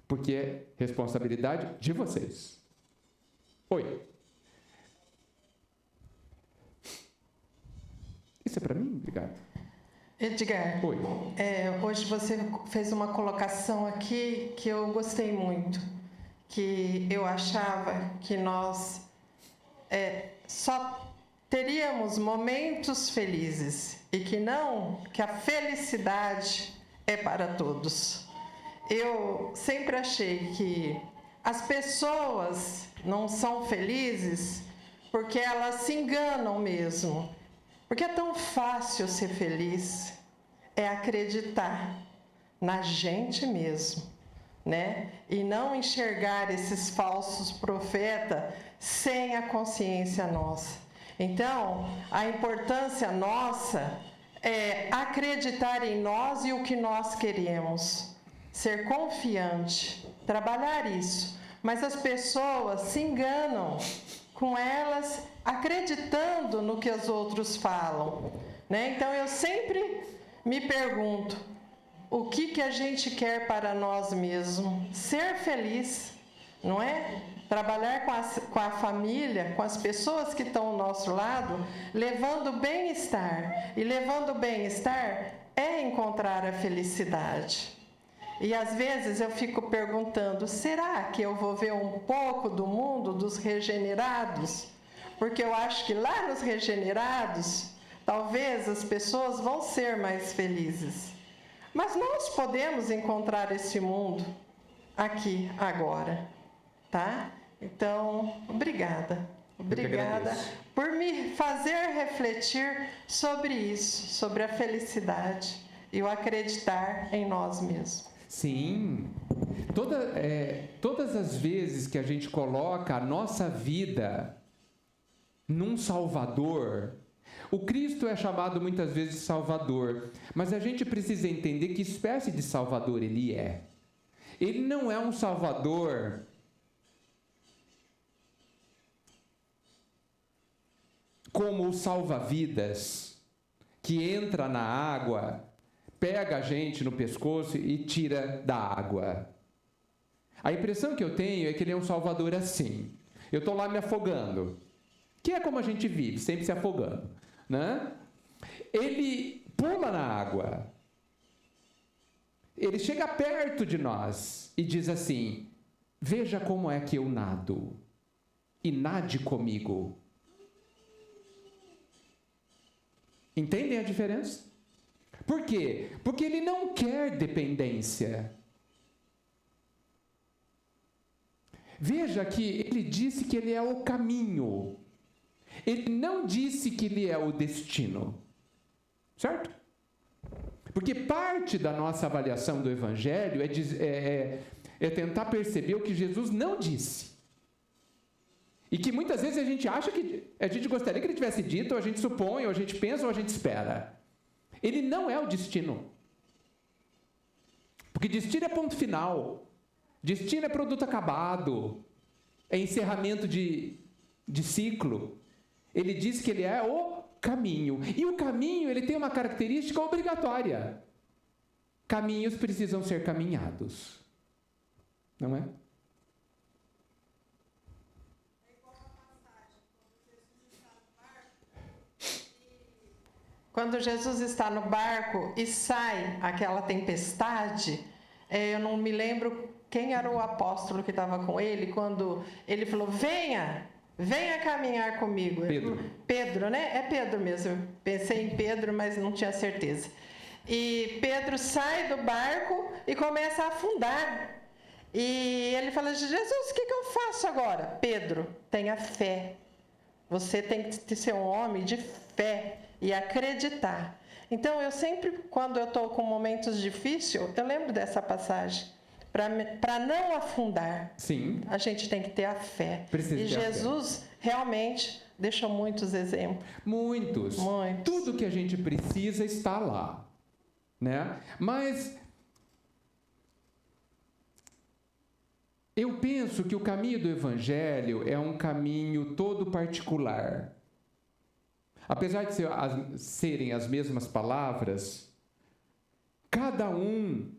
porque é responsabilidade de vocês. Oi. Isso é para mim? Obrigado. Edgar, Oi. Hoje você fez uma colocação aqui que eu gostei muito, que eu achava que nós só teríamos momentos felizes e que a felicidade é para todos. Eu sempre achei que as pessoas não são felizes porque elas se enganam mesmo. Porque é tão fácil ser feliz, é acreditar na gente mesmo, né? E não enxergar esses falsos profetas sem a consciência nossa. Então, a importância nossa é acreditar em nós e o que nós queremos, ser confiante, trabalhar isso. Mas as pessoas se enganam com elas acreditando no que os outros falam, né? Então eu sempre me pergunto, o que a gente quer para nós mesmos? Ser feliz, não é? Trabalhar com a família, com as pessoas que estão ao nosso lado, levando bem-estar. E levando bem-estar é encontrar a felicidade. E às vezes eu fico perguntando, será que eu vou ver um pouco do mundo dos regenerados? Porque eu acho que lá nos regenerados, talvez as pessoas vão ser mais felizes. Mas nós podemos encontrar esse mundo aqui, agora, tá? Então, obrigada. Obrigada por me fazer refletir sobre isso, sobre a felicidade e o acreditar em nós mesmos. Sim. Todas as vezes que a gente coloca a nossa vida num Salvador, o Cristo é chamado muitas vezes de Salvador, mas a gente precisa entender que espécie de Salvador ele é. Ele não é um Salvador como o salva-vidas, que entra na água, pega a gente no pescoço e tira da água. A impressão que eu tenho é que ele é um Salvador assim. Eu estou lá me afogando, que é como a gente vive, sempre se afogando, né? Ele pula na água, ele chega perto de nós e diz assim: veja como é que eu nado, e nade comigo. Entendem a diferença? Por quê? Porque ele não quer dependência. Veja que ele disse que ele é o caminho. Ele não disse que ele é o destino. Certo? Porque parte da nossa avaliação do Evangelho é tentar perceber o que Jesus não disse. E que muitas vezes a gente acha que a gente gostaria que ele tivesse dito, ou a gente supõe, ou a gente pensa, ou a gente espera. Ele não é o destino. Porque destino é ponto final. Destino é produto acabado. É encerramento de ciclo. Ele diz que ele é o caminho. E o caminho, ele tem uma característica obrigatória. Caminhos precisam ser caminhados. Não é? Quando Jesus está no barco e sai aquela tempestade, eu não me lembro quem era o apóstolo que estava com ele, quando ele falou, venha caminhar comigo. Pedro, né? É Pedro mesmo. Eu pensei em Pedro, mas não tinha certeza. E Pedro sai do barco e começa a afundar. E ele fala, Jesus, o que eu faço agora? Pedro, tenha fé. Você tem que ser um homem de fé e acreditar. Então, eu sempre, quando eu estou com momentos difíceis, eu lembro dessa passagem. Para não afundar, Sim. a gente tem que ter a fé. Precisa e ter a fé. Jesus realmente deixou muitos exemplos. Muitos. Tudo que a gente precisa está lá, né? Mas eu penso que o caminho do Evangelho é um caminho todo particular. Apesar de serem as mesmas palavras, cada um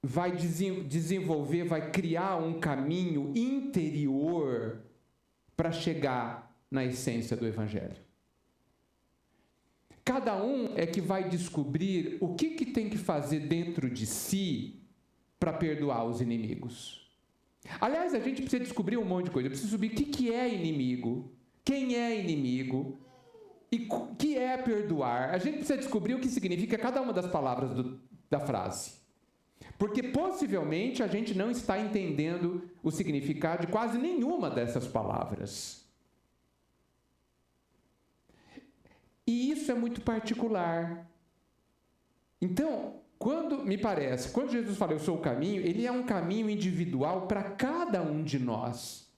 vai desenvolver, vai criar um caminho interior para chegar na essência do Evangelho. Cada um é que vai descobrir o que tem que fazer dentro de si para perdoar os inimigos. Aliás, a gente precisa descobrir um monte de coisa. Eu preciso saber o que é inimigo, quem é inimigo e o que é perdoar. A gente precisa descobrir o que significa cada uma das palavras da frase. Porque possivelmente a gente não está entendendo o significado de quase nenhuma dessas palavras. E isso é muito particular. Então, quando Jesus fala eu sou o caminho, ele é um caminho individual para cada um de nós.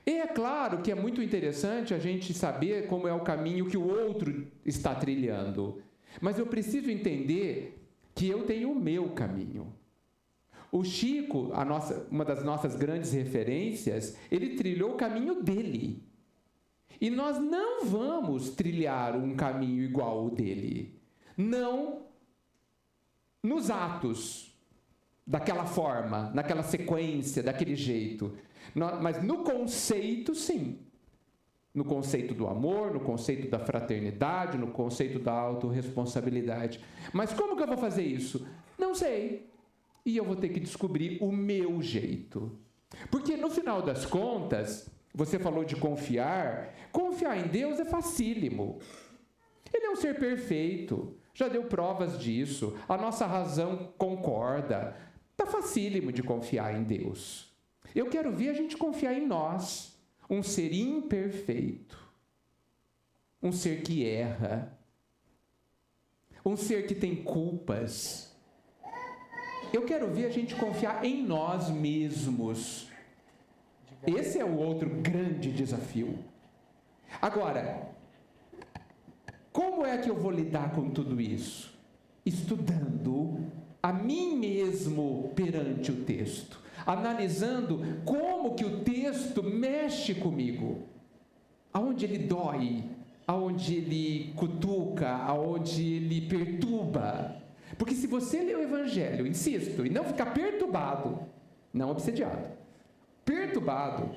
E é claro que é muito interessante a gente saber como é o caminho que o outro está trilhando. Mas eu preciso entender que eu tenho o meu caminho. O Chico, uma das nossas grandes referências, ele trilhou o caminho dele. E nós não vamos trilhar um caminho igual ao dele. Não nos atos, daquela forma, naquela sequência, daquele jeito. Mas no conceito, sim. No conceito do amor, no conceito da fraternidade, no conceito da autorresponsabilidade. Mas como que eu vou fazer isso? Não sei. E eu vou ter que descobrir o meu jeito. Porque no final das contas, você falou de confiar em Deus é facílimo. Ele é um ser perfeito, já deu provas disso, a nossa razão concorda. Está facílimo de confiar em Deus. Eu quero ver a gente confiar em nós. Um ser imperfeito, um ser que erra, um ser que tem culpas. Eu quero ver a gente confiar em nós mesmos. Esse é o outro grande desafio. Agora, como é que eu vou lidar com tudo isso? Estudando a mim mesmo perante o texto. Analisando como que o texto mexe comigo, aonde ele dói, aonde ele cutuca, aonde ele perturba. Porque se você ler o Evangelho, insisto, e não ficar perturbado, não obsediado, perturbado,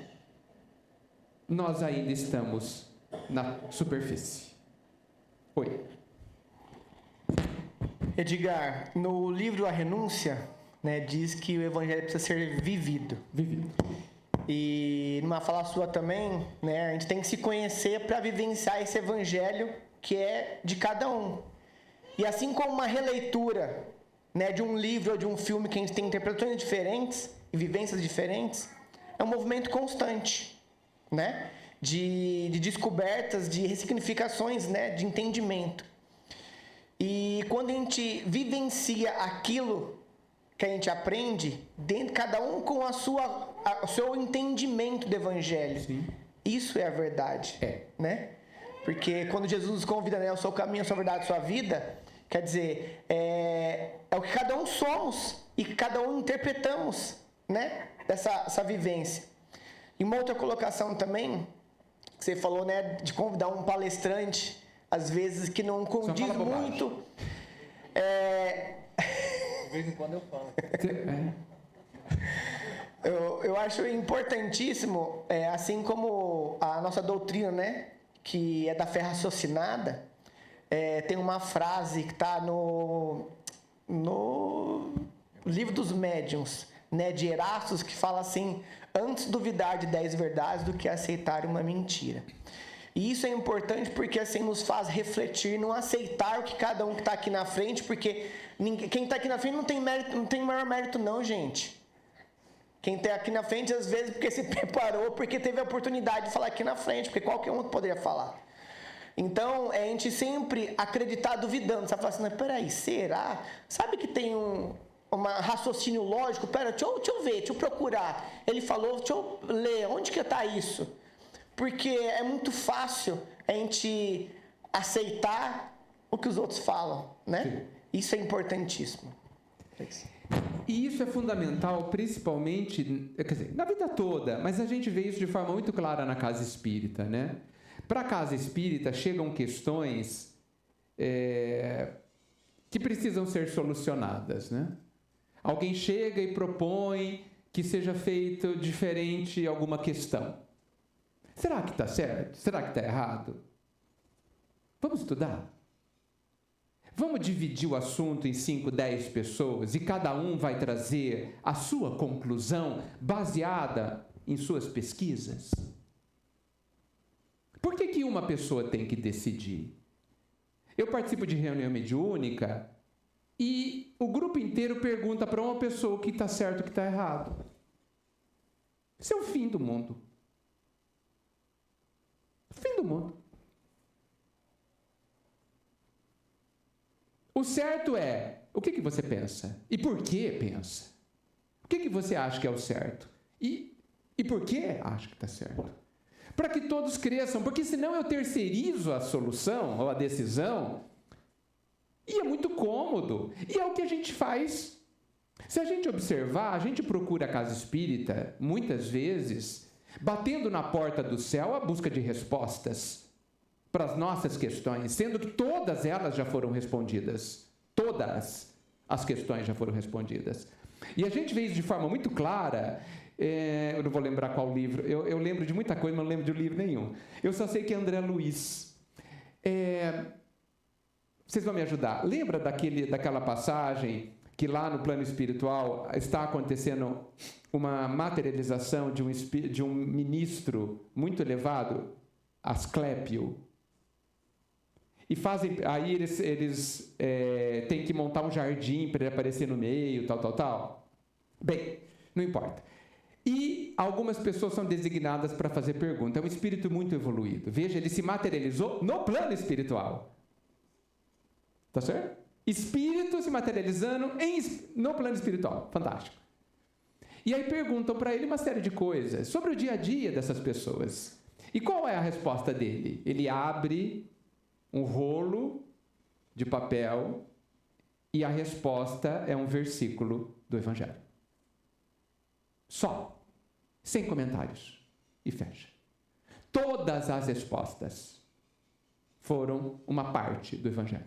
nós ainda estamos na superfície. Oi. Edgar, no livro A Renúncia, né, diz que o Evangelho precisa ser vivido. E numa fala sua também, né, a gente tem que se conhecer para vivenciar esse Evangelho que é de cada um. E assim como uma releitura, né, de um livro ou de um filme que a gente tem interpretações diferentes e vivências diferentes, é um movimento constante, né, de descobertas, de ressignificações, né, de entendimento. E quando a gente vivencia aquilo que a gente aprende, dentro, cada um com o seu entendimento do Evangelho. Sim. Isso é a verdade. Né? Porque quando Jesus nos convida, né, o seu caminho, a sua verdade, a sua vida, quer dizer, é o que cada um somos e que cada um interpretamos, né, dessa vivência. E uma outra colocação também, que você falou, né, de convidar um palestrante, às vezes que não condiz muito. De vez em quando eu falo. Eu acho importantíssimo, assim como a nossa doutrina, né, que é da fé raciocinada, tem uma frase que está no livro dos médiuns, né, de Erastos, que fala assim: antes duvidar de 10 verdades do que aceitar uma mentira. E isso é importante porque assim nos faz refletir, não aceitar o que cada um que está aqui na frente, porque quem está aqui na frente não tem mérito, não tem maior mérito não, gente. Quem está aqui na frente, às vezes, porque se preparou, porque teve a oportunidade de falar aqui na frente, porque qualquer um poderia falar. Então, a gente sempre acreditar duvidando. Você vai falar assim: não, peraí, será? Sabe que tem um raciocínio lógico? Pera, deixa eu ver, deixa eu procurar. Ele falou, deixa eu ler, onde que está isso? Porque é muito fácil a gente aceitar o que os outros falam, né? Sim. Isso é importantíssimo. E isso é fundamental, principalmente, quer dizer, na vida toda, mas a gente vê isso de forma muito clara na casa espírita, né? Para a casa espírita chegam questões que precisam ser solucionadas, né? Alguém chega e propõe que seja feito diferente alguma questão. Será que está certo? Será que está errado? Vamos estudar? Vamos dividir o assunto em 5, 10 pessoas e cada um vai trazer a sua conclusão baseada em suas pesquisas? Por que uma pessoa tem que decidir? Eu participo de reunião mediúnica e o grupo inteiro pergunta para uma pessoa o que está certo e o que está errado. Isso é o fim do mundo. Fim do mundo. O certo é, o que você pensa? E por que pensa? O que você acha que é o certo? E por que acha que está certo? Para que todos cresçam, porque senão eu terceirizo a solução ou a decisão e é muito cômodo. E é o que a gente faz. Se a gente observar, a gente procura a casa espírita, muitas vezes, batendo na porta do céu à busca de respostas para as nossas questões, sendo que todas elas já foram respondidas. Todas as questões já foram respondidas. E a gente vê isso de forma muito clara. Eu não vou lembrar qual livro. Eu lembro de muita coisa, mas não lembro de livro nenhum. Eu só sei que é André Luiz. Vocês vão me ajudar. Lembra daquela passagem que lá no plano espiritual está acontecendo uma materialização de um ministro muito elevado, Asclépio? E aí eles têm que montar um jardim para ele aparecer no meio, tal. Bem, não importa. E algumas pessoas são designadas para fazer pergunta. É um espírito muito evoluído. Veja, ele se materializou no plano espiritual. Tá certo? Espírito se materializando no plano espiritual. Fantástico. E aí perguntam para ele uma série de coisas sobre o dia a dia dessas pessoas. E qual é a resposta dele? Ele abre um rolo de papel e a resposta é um versículo do Evangelho. Só. Sem comentários. E fecha. Todas as respostas foram uma parte do Evangelho.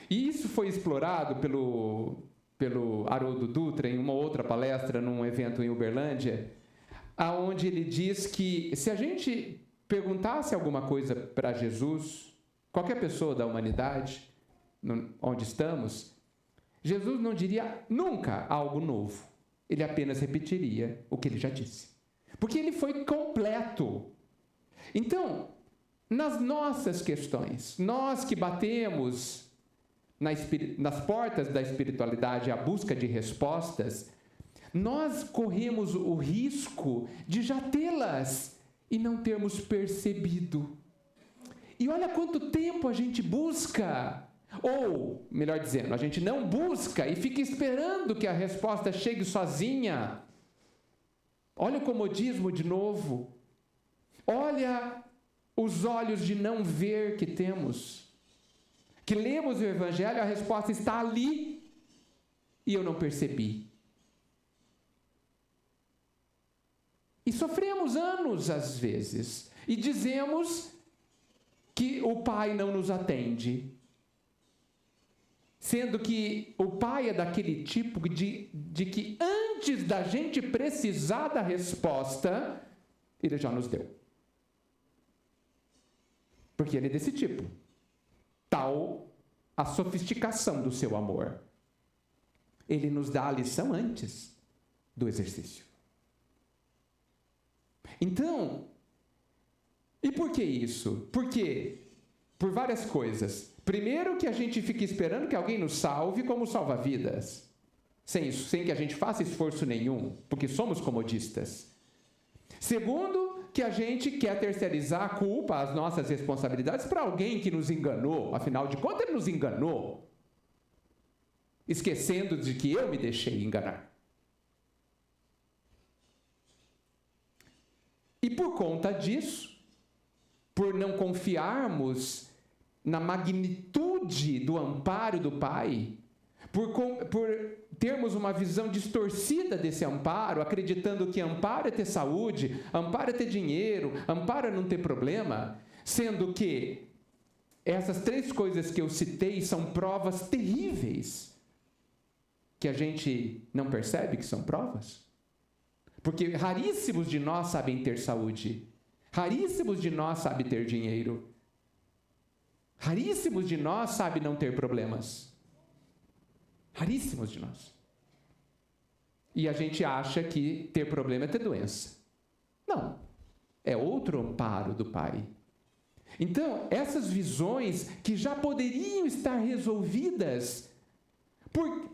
E isso foi explorado pelo Haroldo Dutra em uma outra palestra, num evento em Uberlândia, onde ele diz que se a gente perguntasse alguma coisa para Jesus, qualquer pessoa da humanidade, onde estamos, Jesus não diria nunca algo novo. Ele apenas repetiria o que ele já disse. Porque ele foi completo. Então, nas nossas questões, nós que batemos nas portas da espiritualidade à busca de respostas, nós corremos o risco de já tê-las e não termos percebido. E olha quanto tempo a gente busca, ou, melhor dizendo, a gente não busca e fica esperando que a resposta chegue sozinha. Olha o comodismo de novo. Olha os olhos de não ver que temos. Que lemos o Evangelho, a resposta está ali e eu não percebi. E sofremos anos, às vezes, e dizemos que o Pai não nos atende. Sendo que o Pai é daquele tipo de que antes da gente precisar da resposta, Ele já nos deu. Porque Ele é desse tipo. Tal a sofisticação do seu amor. ele nos dá a lição antes do exercício. Então, e por que isso? Por quê? Por várias coisas. Primeiro, que a gente fica esperando que alguém nos salve como salva-vidas, sem que a gente faça esforço nenhum, porque somos comodistas. Segundo, que a gente quer terceirizar a culpa, as nossas responsabilidades, para alguém que nos enganou. Afinal de contas, ele nos enganou, esquecendo de que eu me deixei enganar. E por conta disso, por não confiarmos na magnitude do amparo do Pai, por termos uma visão distorcida desse amparo, acreditando que amparo é ter saúde, amparo é ter dinheiro, amparo é não ter problema, sendo que essas 3 coisas que eu citei são provas terríveis, que a gente não percebe que são provas. Porque raríssimos de nós sabem ter saúde, raríssimos de nós sabem ter dinheiro, raríssimos de nós sabem não ter problemas. Raríssimos de nós. E a gente acha que ter problema é ter doença. Não. É outro amparo do Pai. Então, essas visões que já poderiam estar resolvidas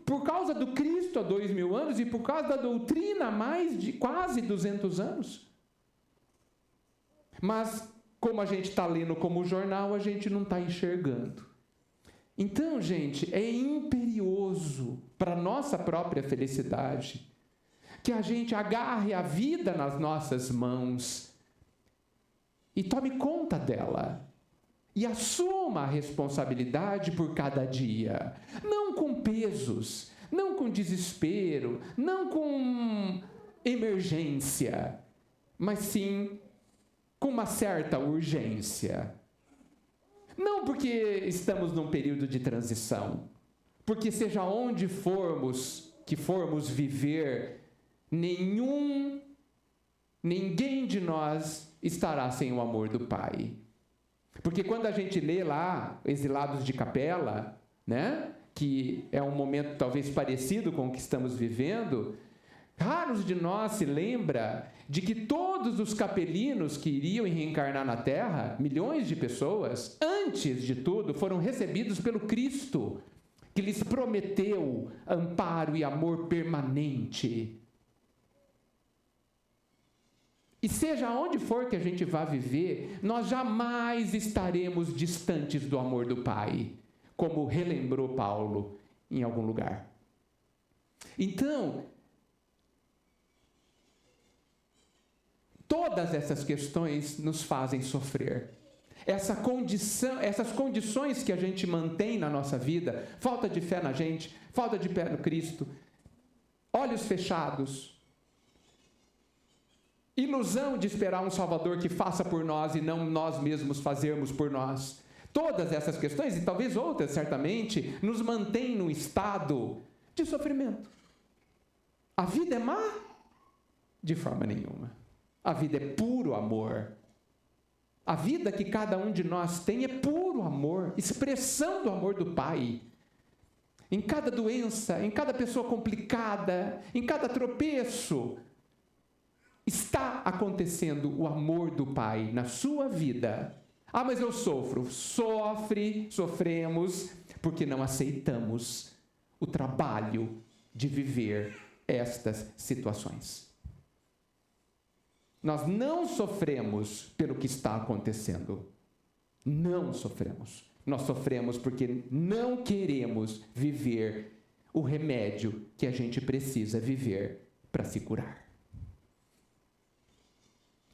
por causa do Cristo há 2000 anos e por causa da doutrina há mais de quase 200 anos. Mas, como a gente está lendo como jornal, a gente não está enxergando. Então, gente, é imperioso para a nossa própria felicidade que a gente agarre a vida nas nossas mãos e tome conta dela. E assuma a responsabilidade por cada dia. Não com pesos, não com desespero, não com emergência, mas sim com uma certa urgência. Não porque estamos num período de transição, porque seja onde formos viver, ninguém de nós estará sem o amor do Pai. Porque quando a gente lê lá, Exilados de Capela, né, que é um momento talvez parecido com o que estamos vivendo, raros de nós se lembra de que todos os capelinos que iriam reencarnar na Terra, milhões de pessoas, antes de tudo, foram recebidos pelo Cristo, que lhes prometeu amparo e amor permanente. E seja onde for que a gente vá viver, nós jamais estaremos distantes do amor do Pai, como relembrou Paulo em algum lugar. Então, todas essas questões nos fazem sofrer. Essas condições que a gente mantém na nossa vida, falta de fé na gente, falta de fé no Cristo, olhos fechados, ilusão de esperar um Salvador que faça por nós e não nós mesmos fazermos por nós. Todas essas questões, e talvez outras certamente, nos mantêm num estado de sofrimento. A vida é má? De forma nenhuma. A vida é puro amor. A vida que cada um de nós tem é puro amor, expressão do amor do Pai. Em cada doença, em cada pessoa complicada, em cada tropeço, está acontecendo o amor do Pai na sua vida. Ah, mas eu sofro. Sofremos, porque não aceitamos o trabalho de viver estas situações. Nós não sofremos pelo que está acontecendo. Não sofremos. Nós sofremos porque não queremos viver o remédio que a gente precisa viver para se curar.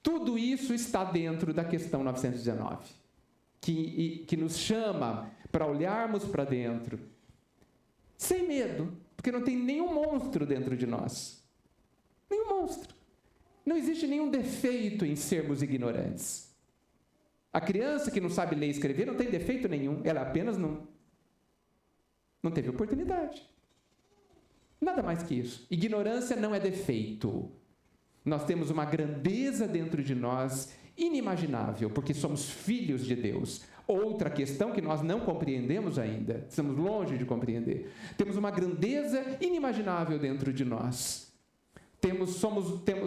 Tudo isso está dentro da questão 919, que nos chama para olharmos para dentro, sem medo, porque não tem nenhum monstro dentro de nós. Nenhum monstro. Não existe nenhum defeito em sermos ignorantes. A criança que não sabe ler e escrever não tem defeito nenhum, ela apenas não teve oportunidade. Nada mais que isso. Ignorância não é defeito. Nós temos uma grandeza dentro de nós inimaginável, porque somos filhos de Deus. Outra questão que nós não compreendemos ainda, estamos longe de compreender. Temos uma grandeza inimaginável dentro de nós.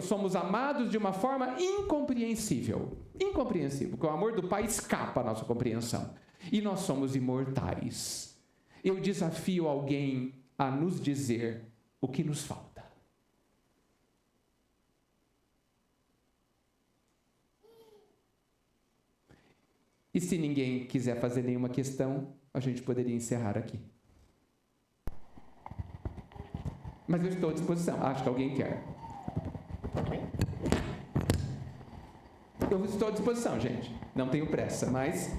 Somos amados de uma forma incompreensível. Incompreensível, porque o amor do Pai escapa à nossa compreensão. E nós somos imortais. Eu desafio alguém a nos dizer o que nos falta. E se ninguém quiser fazer nenhuma questão, a gente poderia encerrar aqui. Mas eu estou à disposição. Acho que alguém quer. Eu estou à disposição, gente. Não tenho pressa, mas...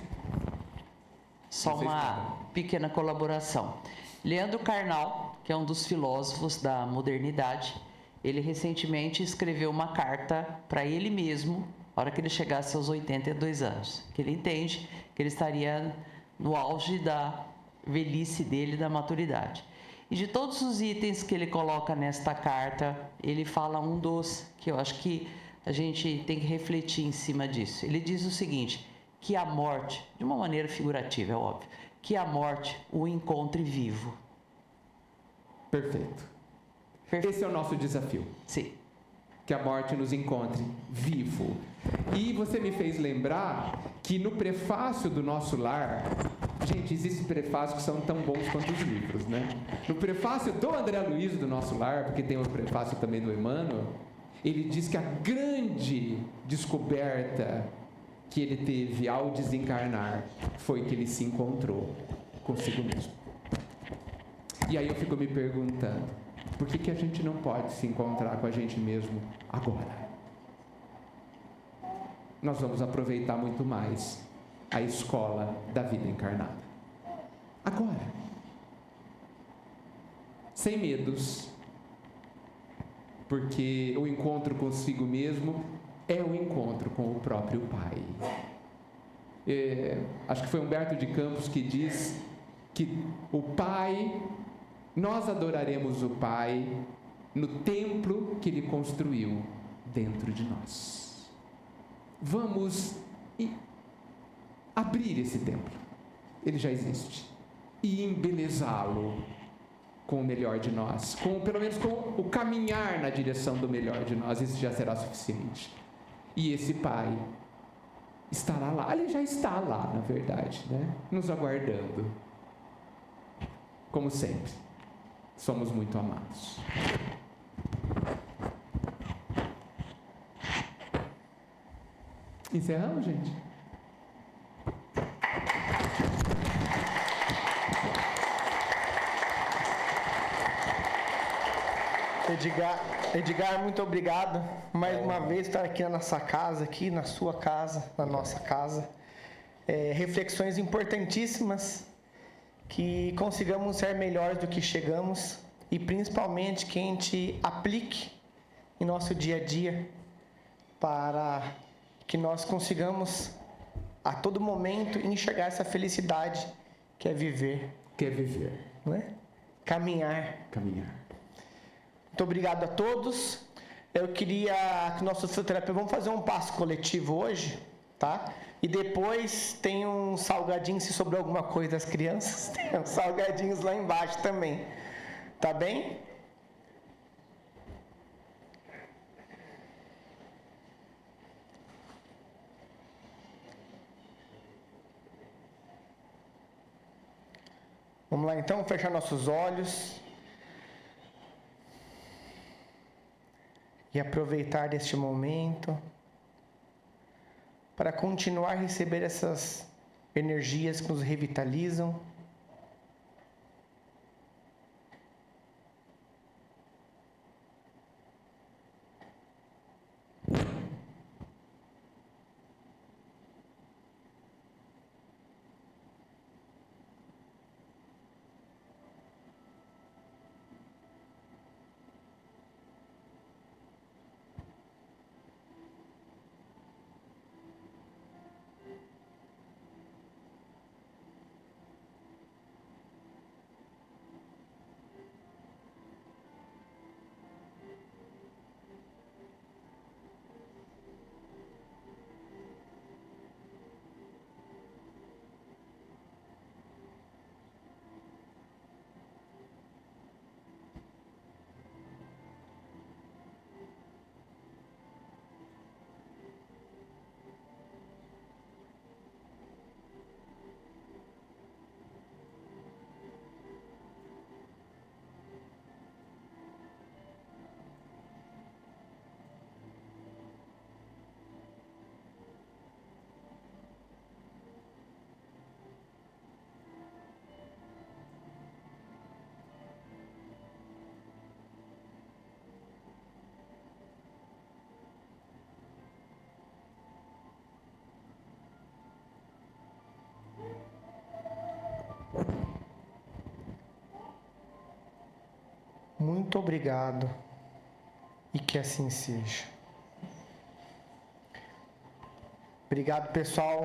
Só uma pequena colaboração. Leandro Carnal, que é um dos filósofos da modernidade, ele recentemente escreveu uma carta para ele mesmo, na hora que ele chegasse aos 82 anos, que ele entende que ele estaria no auge da velhice dele, da maturidade. E de todos os itens que ele coloca nesta carta, ele fala um dos que eu acho que a gente tem que refletir em cima disso. Ele diz o seguinte, que a morte, de uma maneira figurativa, é óbvio, que a morte o encontre vivo. Perfeito. Perfeito. Esse é o nosso desafio. Sim. Que a morte nos encontre vivo. E você me fez lembrar que no prefácio do Nosso Lar, gente, existem prefácios que são tão bons quanto os livros, né? No prefácio do André Luiz do Nosso Lar, porque tem o prefácio também do Emmanuel, ele diz que a grande descoberta que ele teve ao desencarnar foi que ele se encontrou consigo mesmo. E aí eu fico me perguntando, por que a gente não pode se encontrar com a gente mesmo agora? Nós vamos aproveitar muito mais a escola da vida encarnada. Agora. Sem medos. Porque o encontro consigo mesmo é o encontro com o próprio Pai. Acho que foi Humberto de Campos que diz que o Pai, nós adoraremos o Pai no templo que Ele construiu dentro de nós. Vamos abrir esse templo, ele já existe, e embelezá-lo com o melhor de nós, pelo menos com o caminhar na direção do melhor de nós, isso já será suficiente. E esse Pai estará lá, ele já está lá, na verdade, né? Nos aguardando. Como sempre, somos muito amados. Encerramos, gente? Edgar, muito obrigado mais uma vez por estar aqui na nossa casa, aqui na sua casa, na nossa casa. Reflexões importantíssimas, que consigamos ser melhores do que chegamos e principalmente que a gente aplique em nosso dia a dia para que nós consigamos a todo momento enxergar essa felicidade que é viver. Que é viver. Não é? Caminhar. Muito obrigado a todos. Eu queria que nossos fisioterapeutas vamos fazer um passo coletivo hoje, tá? E depois tem um salgadinho, se sobrou alguma coisa das crianças, tem uns salgadinhos lá embaixo também. Tá bem? Vamos lá então, fechar nossos olhos. E aproveitar deste momento para continuar a receber essas energias que nos revitalizam. Muito obrigado. E que assim seja. Obrigado, pessoal.